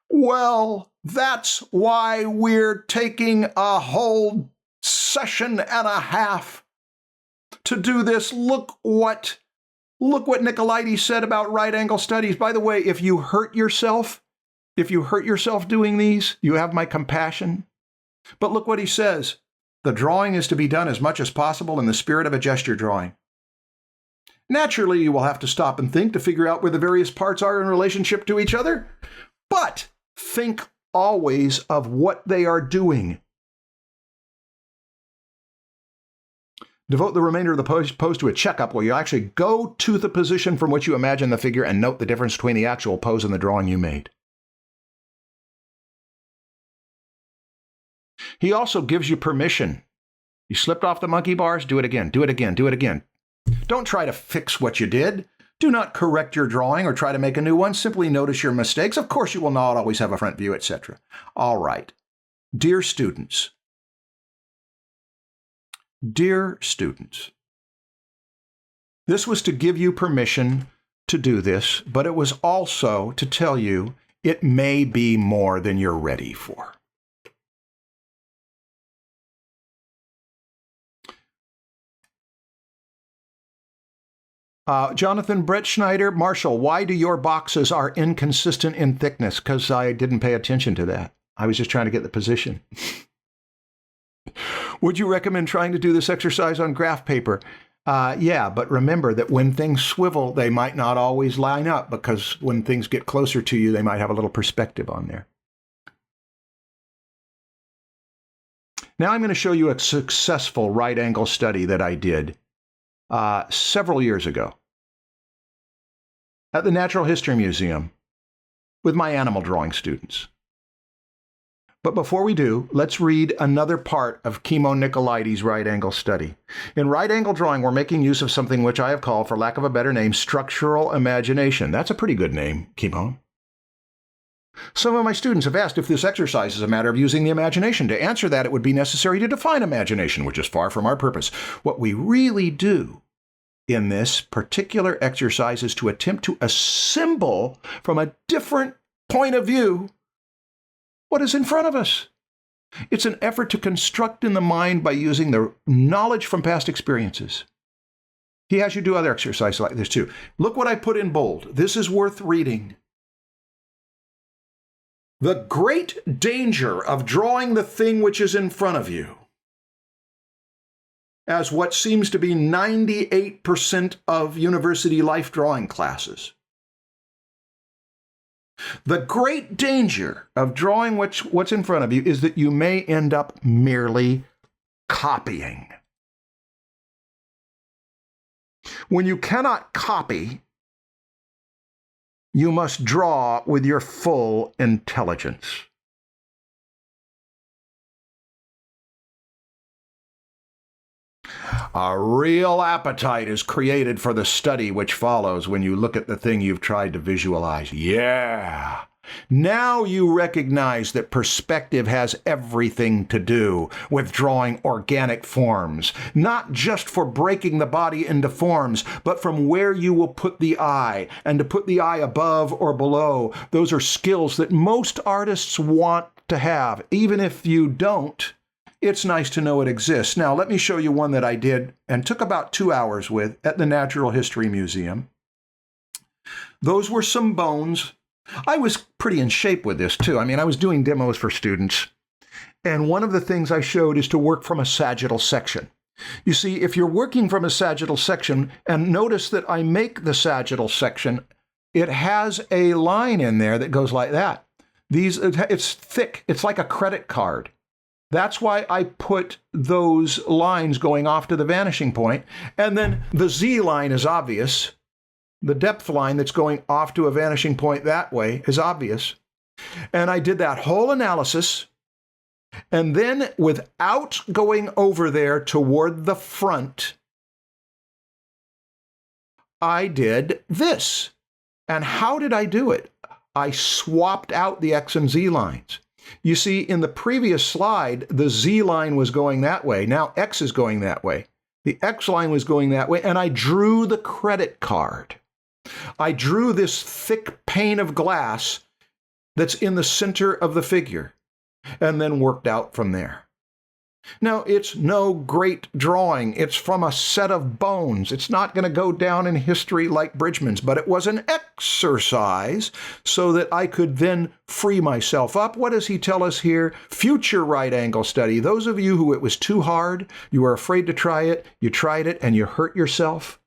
Speaker 1: Well, that's why we're taking a whole session and a half to do this. Look what Nicolaides said about right angle studies. By the way, if you hurt yourself doing these, you have my compassion. But look what he says. The drawing is to be done as much as possible in the spirit of a gesture drawing. Naturally, you will have to stop and think to figure out where the various parts are in relationship to each other, but think always of what they are doing. Devote the remainder of the pose to a checkup where you actually go to the position from which you imagine the figure and note the difference between the actual pose and the drawing you made. He also gives you permission. You slipped off the monkey bars, do it again, do it again, do it again. Don't try to fix what you did. Do not correct your drawing or try to make a new one. Simply notice your mistakes. Of course, you will not always have a front view, etc. All right. Dear students, this was to give you permission to do this, but it was also to tell you it may be more than you're ready for. Jonathan Brett Schneider, Marshall, why do your boxes are inconsistent in thickness? Because I didn't pay attention to that. I was just trying to get the position. Would you recommend trying to do this exercise on graph paper? Yeah, but remember that when things swivel, they might not always line up, because when things get closer to you, they might have a little perspective on there. Now I'm going to show you a successful right angle study that I did several years ago at the Natural History Museum with my animal drawing students. But before we do, let's read another part of Kimmo Nicolaides' right angle study. In right angle drawing, we're making use of something which I have called, for lack of a better name, structural imagination. That's a pretty good name, Kimmo. Some of my students have asked if this exercise is a matter of using the imagination. To answer that, it would be necessary to define imagination, which is far from our purpose. What we really do in this particular exercise is to attempt to assemble from a different point of view what is in front of us. It's an effort to construct in the mind by using the knowledge from past experiences. He has you do other exercises like this too. Look what I put in bold. This is worth reading. The great danger of drawing the thing which is in front of you, as what seems to be 98% of university life drawing classes. The great danger of drawing what's in front of you is that you may end up merely copying. When you cannot copy, you must draw with your full intelligence. A real appetite is created for the study which follows when you look at the thing you've tried to visualize. Yeah! Now you recognize that perspective has everything to do with drawing organic forms, not just for breaking the body into forms, but from where you will put the eye, and to put the eye above or below. Those are skills that most artists want to have. Even if you don't, it's nice to know it exists. Now, let me show you one that I did and took about 2 hours with at the Natural History Museum. Those were some bones. I was pretty in shape with this, too. I mean, I was doing demos for students. And one of the things I showed is to work from a sagittal section. You see, if you're working from a sagittal section, and notice that I make the sagittal section, it has a line in there that goes like that. It's thick. It's like a credit card. That's why I put those lines going off to the vanishing point. And then the Z line is obvious. The depth line that's going off to a vanishing point that way is obvious. And I did that whole analysis. And then, without going over there toward the front, I did this. And how did I do it? I swapped out the X and Z lines. You see, in the previous slide, the Z line was going that way. Now X is going that way. The X line was going that way, and I drew the credit card. I drew this thick pane of glass that's in the center of the figure, and then worked out from there. Now, it's no great drawing. It's from a set of bones. It's not going to go down in history like Bridgman's, but it was an exercise so that I could then free myself up. What does he tell us here? Future right angle study. Those of you who it was too hard, you were afraid to try it, you tried it, and you hurt yourself.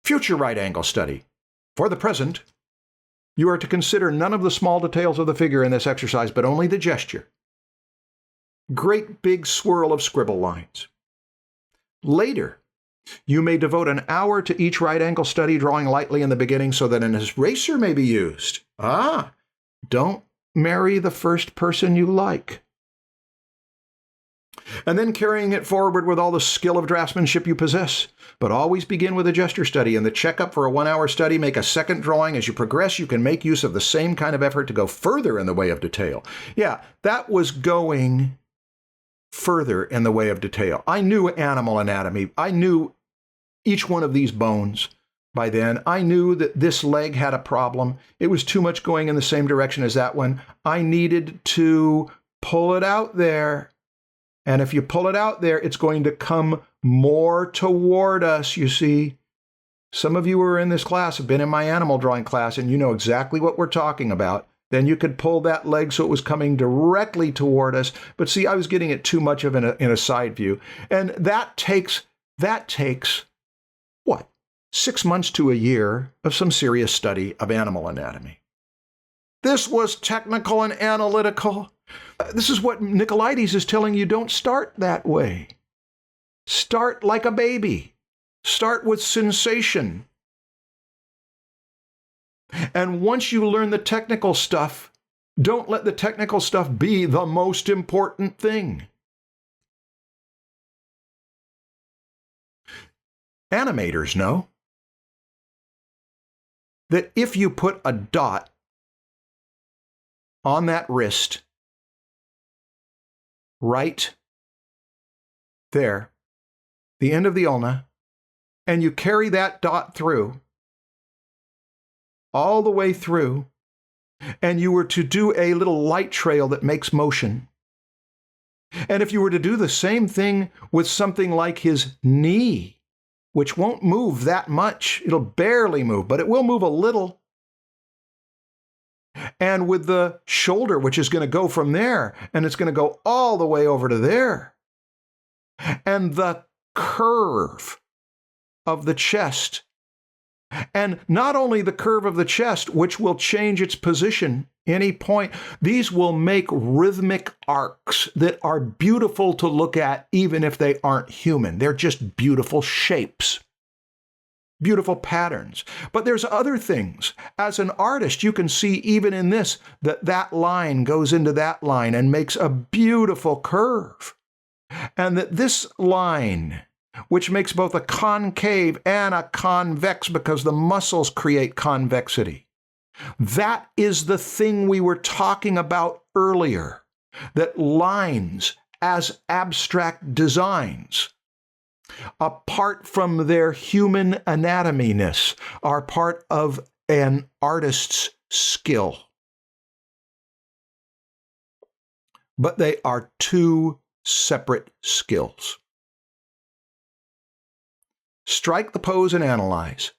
Speaker 1: Future right angle study. For the present, you are to consider none of the small details of the figure in this exercise, but only the gesture. Great big swirl of scribble lines. Later, you may devote an hour to each right angle study, drawing lightly in the beginning so that an eraser may be used. Don't marry the first person you like. And then carrying it forward with all the skill of draftsmanship you possess. But always begin with a gesture study. In the checkup for a 1-hour study, make a second drawing. As you progress, you can make use of the same kind of effort to go further in the way of detail. Yeah, that was going further in the way of detail. I knew animal anatomy. I knew each one of these bones by then. I knew that this leg had a problem. It was too much going in the same direction as that one. I needed to pull it out there. And if you pull it out there, it's going to come more toward us, you see. Some of you who are in this class have been in my animal drawing class, and you know exactly what we're talking about. Then you could pull that leg so it was coming directly toward us. But see, I was getting it too much of in a side view. And that takes, what, 6 months to a year of some serious study of animal anatomy. This was technical and analytical. This is what Nicolaides is telling you. Don't start that way. Start like a baby. Start with sensation. And once you learn the technical stuff, don't let the technical stuff be the most important thing. Animators know that if you put a dot on that wrist right there, the end of the ulna, and you carry that dot through, all the way through, and you were to do a little light trail that makes motion. And if you were to do the same thing with something like his knee, which won't move that much, it'll barely move, but it will move a little. And with the shoulder, which is going to go from there, and it's going to go all the way over to there. And the curve of the chest. And not only the curve of the chest, which will change its position any point, these will make rhythmic arcs that are beautiful to look at, even if they aren't human. They're just beautiful shapes, beautiful patterns. But there's other things. As an artist, you can see even in this, that line goes into that line and makes a beautiful curve. And that this line, which makes both a concave and a convex because the muscles create convexity. That is the thing we were talking about earlier, that lines as abstract designs, apart from their human anatomyness, are part of an artist's skill. But they are two separate skills. Strike the pose and analyze.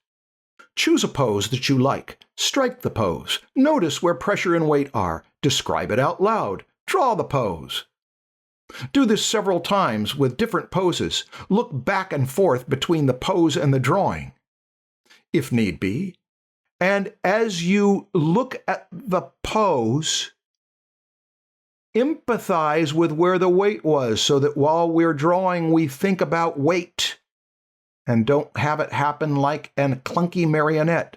Speaker 1: Choose a pose that you like. Strike the pose. Notice where pressure and weight are. Describe it out loud. Draw the pose. Do this several times with different poses. Look back and forth between the pose and the drawing, if need be. And as you look at the pose, empathize with where the weight was so that while we're drawing, we think about weight. And don't have it happen like a clunky marionette.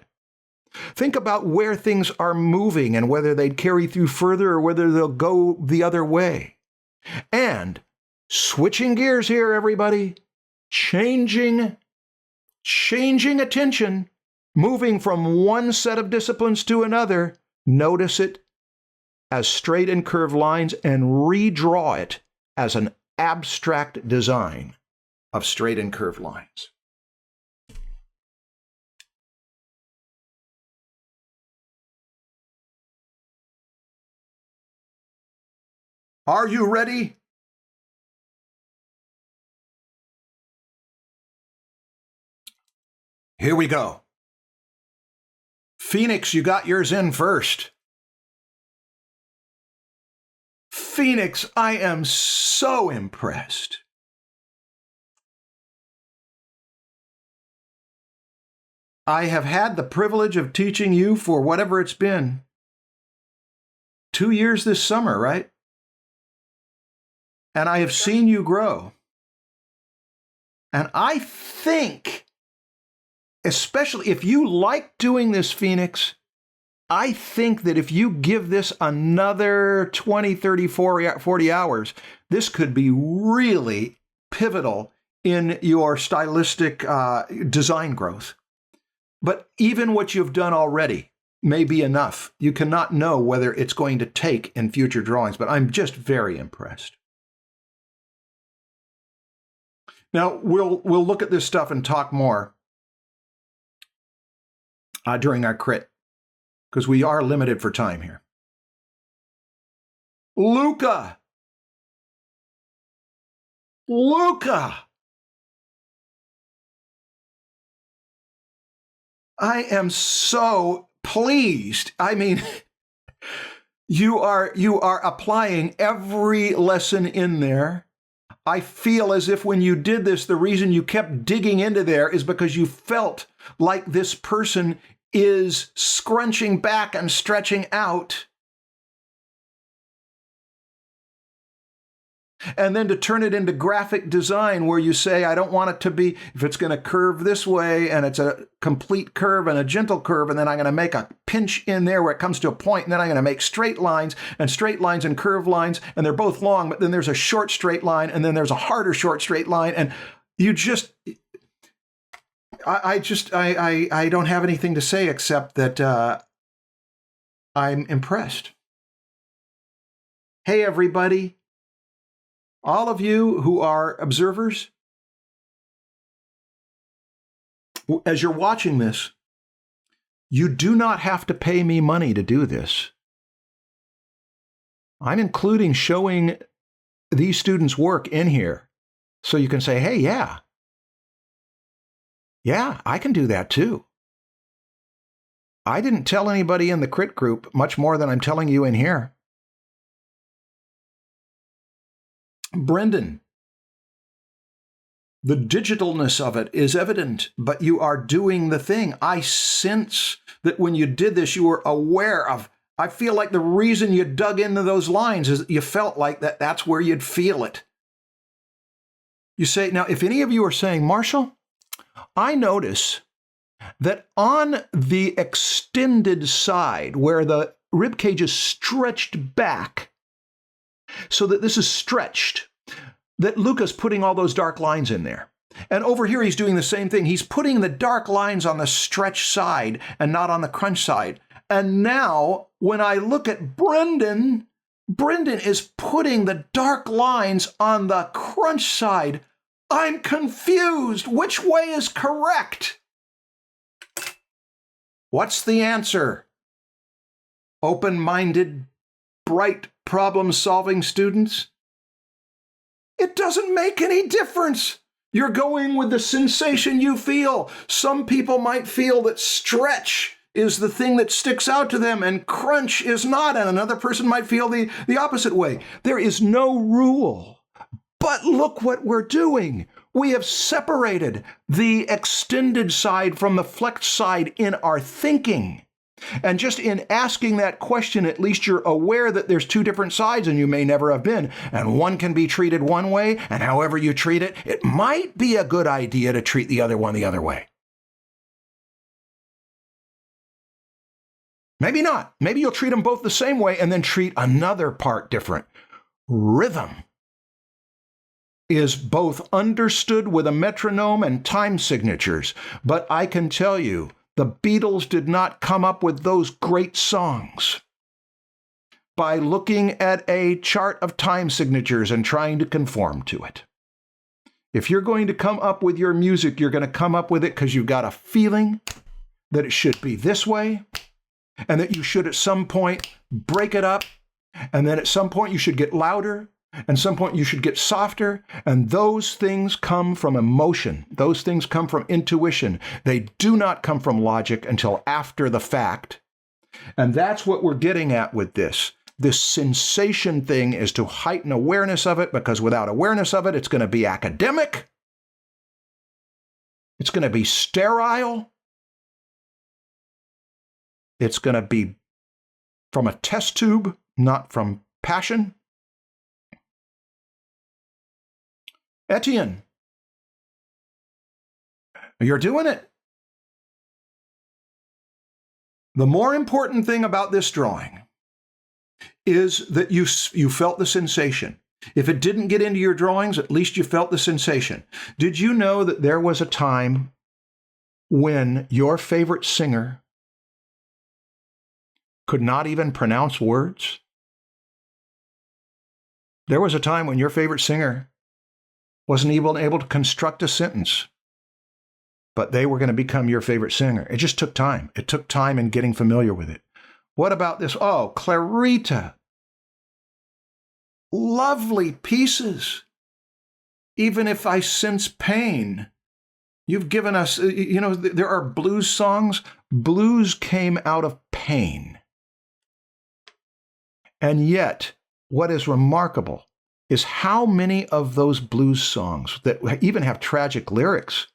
Speaker 1: Think about where things are moving and whether they'd carry through further or whether they'll go the other way. And switching gears here, everybody, changing attention, moving from one set of disciplines to another, notice it as straight and curved lines and redraw it as an abstract design of straight and curved lines. Are you ready? Here we go. Phoenix, you got yours in first. Phoenix, I am so impressed. I have had the privilege of teaching you for whatever it's been. 2 years this summer, right? And I have seen you grow. And I think, especially if you like doing this, Phoenix, I think that if you give this another 20, 30, 40 hours, this could be really pivotal in your stylistic design growth. But even what you've done already may be enough. You cannot know whether it's going to take in future drawings, but I'm just very impressed. Now, we'll look at this stuff and talk more during our crit, because we are limited for time here. Luca! I am so pleased. I mean, you are applying every lesson in there. I feel as if when you did this, the reason you kept digging into there is because you felt like this person is scrunching back and stretching out. And then to turn it into graphic design where you say, I don't want it to be, if it's going to curve this way and it's a complete curve and a gentle curve, and then I'm going to make a pinch in there where it comes to a point, and then I'm going to make straight lines and curved lines, and they're both long, but then there's a short straight line, and then there's a harder short straight line, and you just, I don't have anything to say except that I'm impressed. Hey, everybody. All of you who are observers, as you're watching this, you do not have to pay me money to do this. I'm including showing these students' work in here so you can say, hey, yeah, I can do that too. I didn't tell anybody in the crit group much more than I'm telling you in here. Brendan, the digitalness of it is evident, but you are doing the thing. I sense that when you did this, you were aware of, I feel like the reason you dug into those lines is that you felt like that's where you'd feel it. You say, now, if any of you are saying, Marshall, I notice that on the extended side where the rib cage is stretched back, so that this is stretched, that Luca's putting all those dark lines in there. And over here, he's doing the same thing. He's putting the dark lines on the stretch side and not on the crunch side. And now, when I look at Brendan is putting the dark lines on the crunch side. I'm confused. Which way is correct? What's the answer? Open-minded, bright, problem-solving students? It doesn't make any difference. You're going with the sensation you feel. Some people might feel that stretch is the thing that sticks out to them and crunch is not, and another person might feel the opposite way. There is no rule. But look what we're doing. We have separated the extended side from the flexed side in our thinking. And just in asking that question, at least you're aware that there's two different sides and you may never have been. And one can be treated one way, and however you treat it, it might be a good idea to treat the other one the other way. Maybe not. Maybe you'll treat them both the same way and then treat another part different. Rhythm is both understood with a metronome and time signatures, but I can tell you, the Beatles did not come up with those great songs by looking at a chart of time signatures and trying to conform to it. If you're going to come up with your music, you're going to come up with it because you've got a feeling that it should be this way, and that you should at some point break it up, and then at some point you should get louder, And some point you should get softer. And those things come from emotion. Those things come from intuition. They do not come from logic until after the fact. And that's what we're getting at with this. This sensation thing is to heighten awareness of it, because without awareness of it, it's going to be academic. It's going to be sterile. It's going to be from a test tube, not from passion. Etienne, you're doing it. The more important thing about this drawing is that you felt the sensation. If it didn't get into your drawings, at least you felt the sensation. Did you know that there was a time when your favorite singer could not even pronounce words? There was a time when your favorite singer wasn't even able to construct a sentence, but they were going to become your favorite singer. It just took time. It took time in getting familiar with it. What about this? Oh, Clarita. Lovely pieces. Even if I sense pain, you've given us, there are blues songs. Blues came out of pain. And yet, what is remarkable is how many of those blues songs that even have tragic lyrics.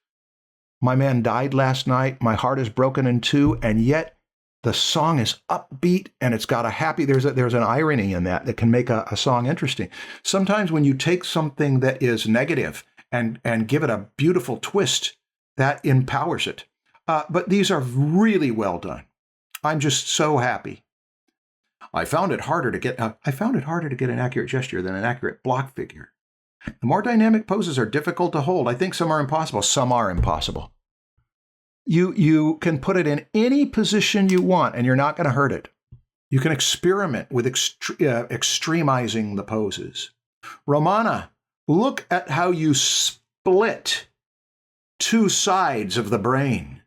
Speaker 1: My man died last night, my heart is broken in two, and yet the song is upbeat and it's got a happy, there's an irony in that can make a song interesting. Sometimes when you take something that is negative and give it a beautiful twist, that empowers it. But these are really well done. I'm just so happy. I found it harder to get an accurate gesture than an accurate block figure. The more dynamic poses are difficult to hold. I think some are impossible. Some are impossible. You can put it in any position you want, and you're not going to hurt it. You can experiment with extremizing the poses. Romana, look at how you split two sides of the brain.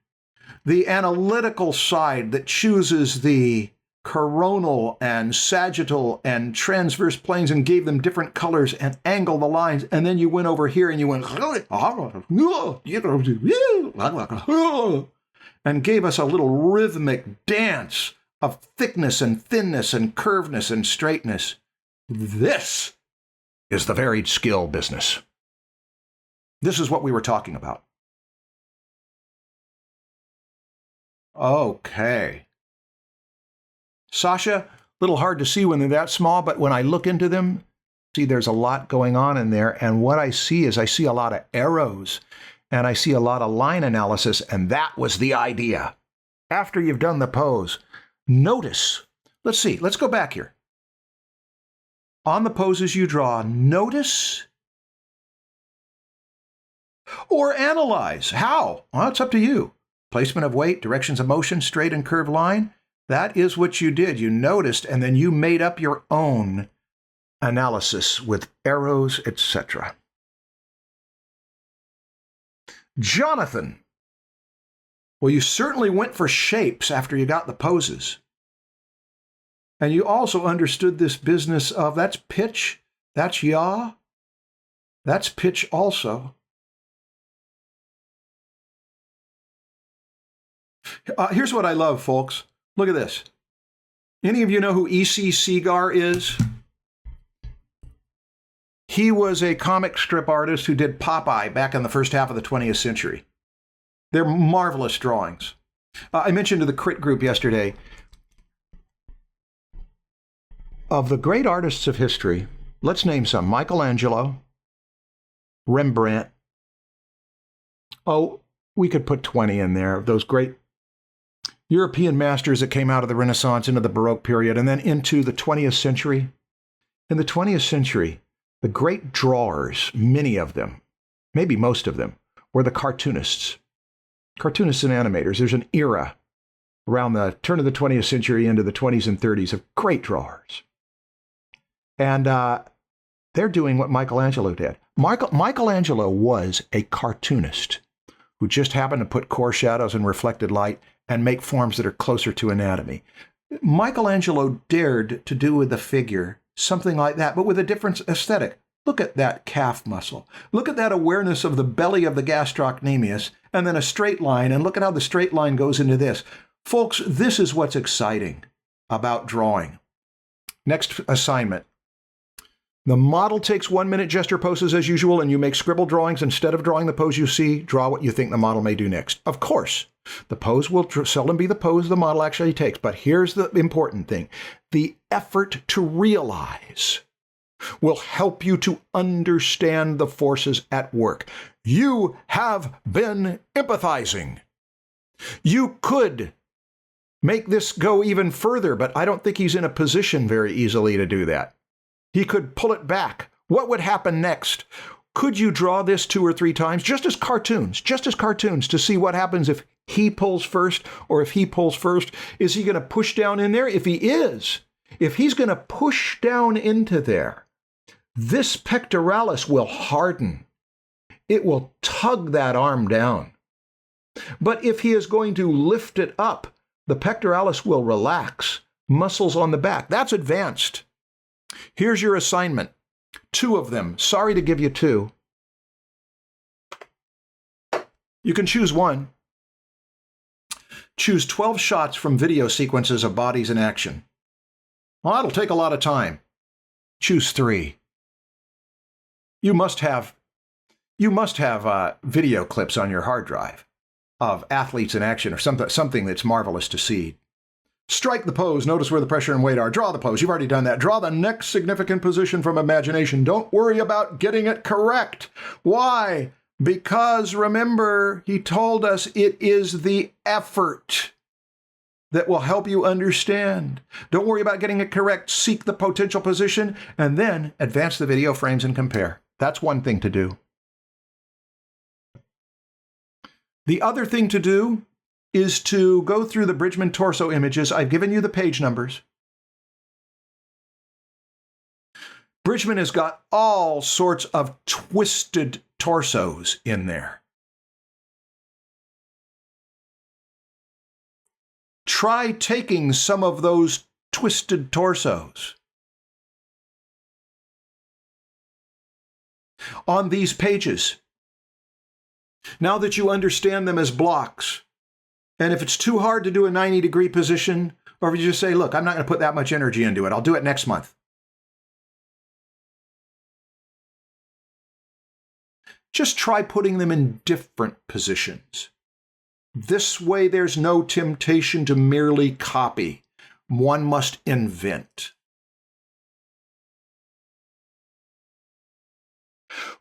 Speaker 1: The analytical side that chooses the coronal and sagittal and transverse planes and gave them different colors and angled the lines. And then you went over here and you went and gave us a little rhythmic dance of thickness and thinness and curvedness and straightness. This is the varied skill business. This is what we were talking about. Okay. Sasha, a little hard to see when they're that small, but when I look into them, see there's a lot going on in there. And what I see is a lot of arrows and I see a lot of line analysis. And that was the idea. After you've done the pose, notice. Let's see. Let's go back here. On the poses you draw, notice or analyze. How? Well, it's up to you. Placement of weight, directions of motion, straight and curved line. That is what you did. You noticed, and then you made up your own analysis with arrows, etc. Jonathan. Well, you certainly went for shapes after you got the poses. And you also understood this business of that's pitch, that's yaw, that's pitch also. Here's what I love, folks. Look at this. Any of you know who E.C. Segar is? He was a comic strip artist who did Popeye back in the first half of the 20th century. They're marvelous drawings. I mentioned to the Crit group yesterday, of the great artists of history, let's name some. Michelangelo, Rembrandt. Oh, we could put 20 in there, those great European masters that came out of the Renaissance into the Baroque period and then into the 20th century. In the 20th century, the great drawers, many of them, maybe most of them, were the cartoonists. Cartoonists and animators. There's an era around the turn of the 20th century into the 20s and 30s of great drawers. And they're doing what Michelangelo did. Michelangelo was a cartoonist who just happened to put core shadows and reflected light and make forms that are closer to anatomy. Michelangelo dared to do with the figure something like that, but with a different aesthetic. Look at that calf muscle. Look at that awareness of the belly of the gastrocnemius, and then a straight line, and look at how the straight line goes into this. Folks, this is what's exciting about drawing. Next assignment. The model takes 1-minute gesture poses as usual, and you make scribble drawings. Instead of drawing the pose you see, draw what you think the model may do next. Of course, the pose will seldom be the pose the model actually takes, but here's the important thing. The effort to realize will help you to understand the forces at work. You have been empathizing. You could make this go even further, but I don't think he's in a position very easily to do that. He could pull it back. What would happen next? Could you draw this 2 or 3 times, just as cartoons, to see what happens if he pulls first or if he pulls first? Is he going to push down in there? If he is, if he's going to push down into there, this pectoralis will harden. It will tug that arm down. But if he is going to lift it up, the pectoralis will relax. Muscles on the back. That's advanced. Here's your assignment. 2 of them. Sorry to give you 2. You can choose 1. Choose 12 shots from video sequences of bodies in action. Well, that'll take a lot of time. Choose 3. You must have video clips on your hard drive of athletes in action or something that's marvelous to see. Strike the pose. Notice where the pressure and weight are. Draw the pose. You've already done that. Draw the next significant position from imagination. Don't worry about getting it correct. Why? Because remember, he told us it is the effort that will help you understand. Don't worry about getting it correct. Seek the potential position and then advance the video frames and compare. That's one thing to do. The other thing to do is to go through the Bridgman torso images. I've given you the page numbers. Bridgman has got all sorts of twisted torsos in there. Try taking some of those twisted torsos on these pages. Now that you understand them as blocks, and if it's too hard to do a 90-degree position, or if you just say, look, I'm not going to put that much energy into it, I'll do it next month. Just try putting them in different positions. This way there's no temptation to merely copy. One must invent.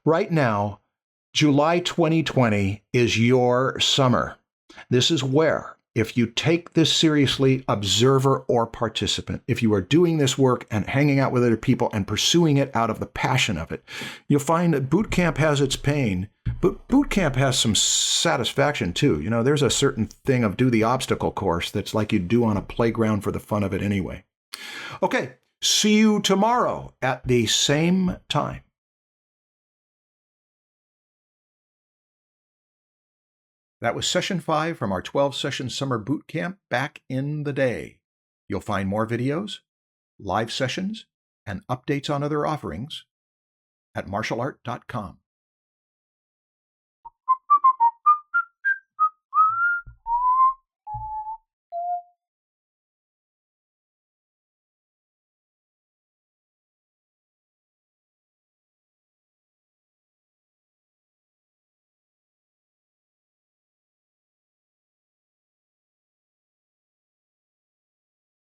Speaker 1: Right now, July 2020 is your summer. This is where, if you take this seriously, observer or participant, if you are doing this work and hanging out with other people and pursuing it out of the passion of it, you'll find that boot camp has its pain, but boot camp has some satisfaction too. You know, there's a certain thing of do the obstacle course that's like you do on a playground for the fun of it anyway. Okay, see you tomorrow at the same time. That was session 5 from our 12-session summer boot camp back in the day. You'll find more videos, live sessions, and updates on other offerings at marshallart.com.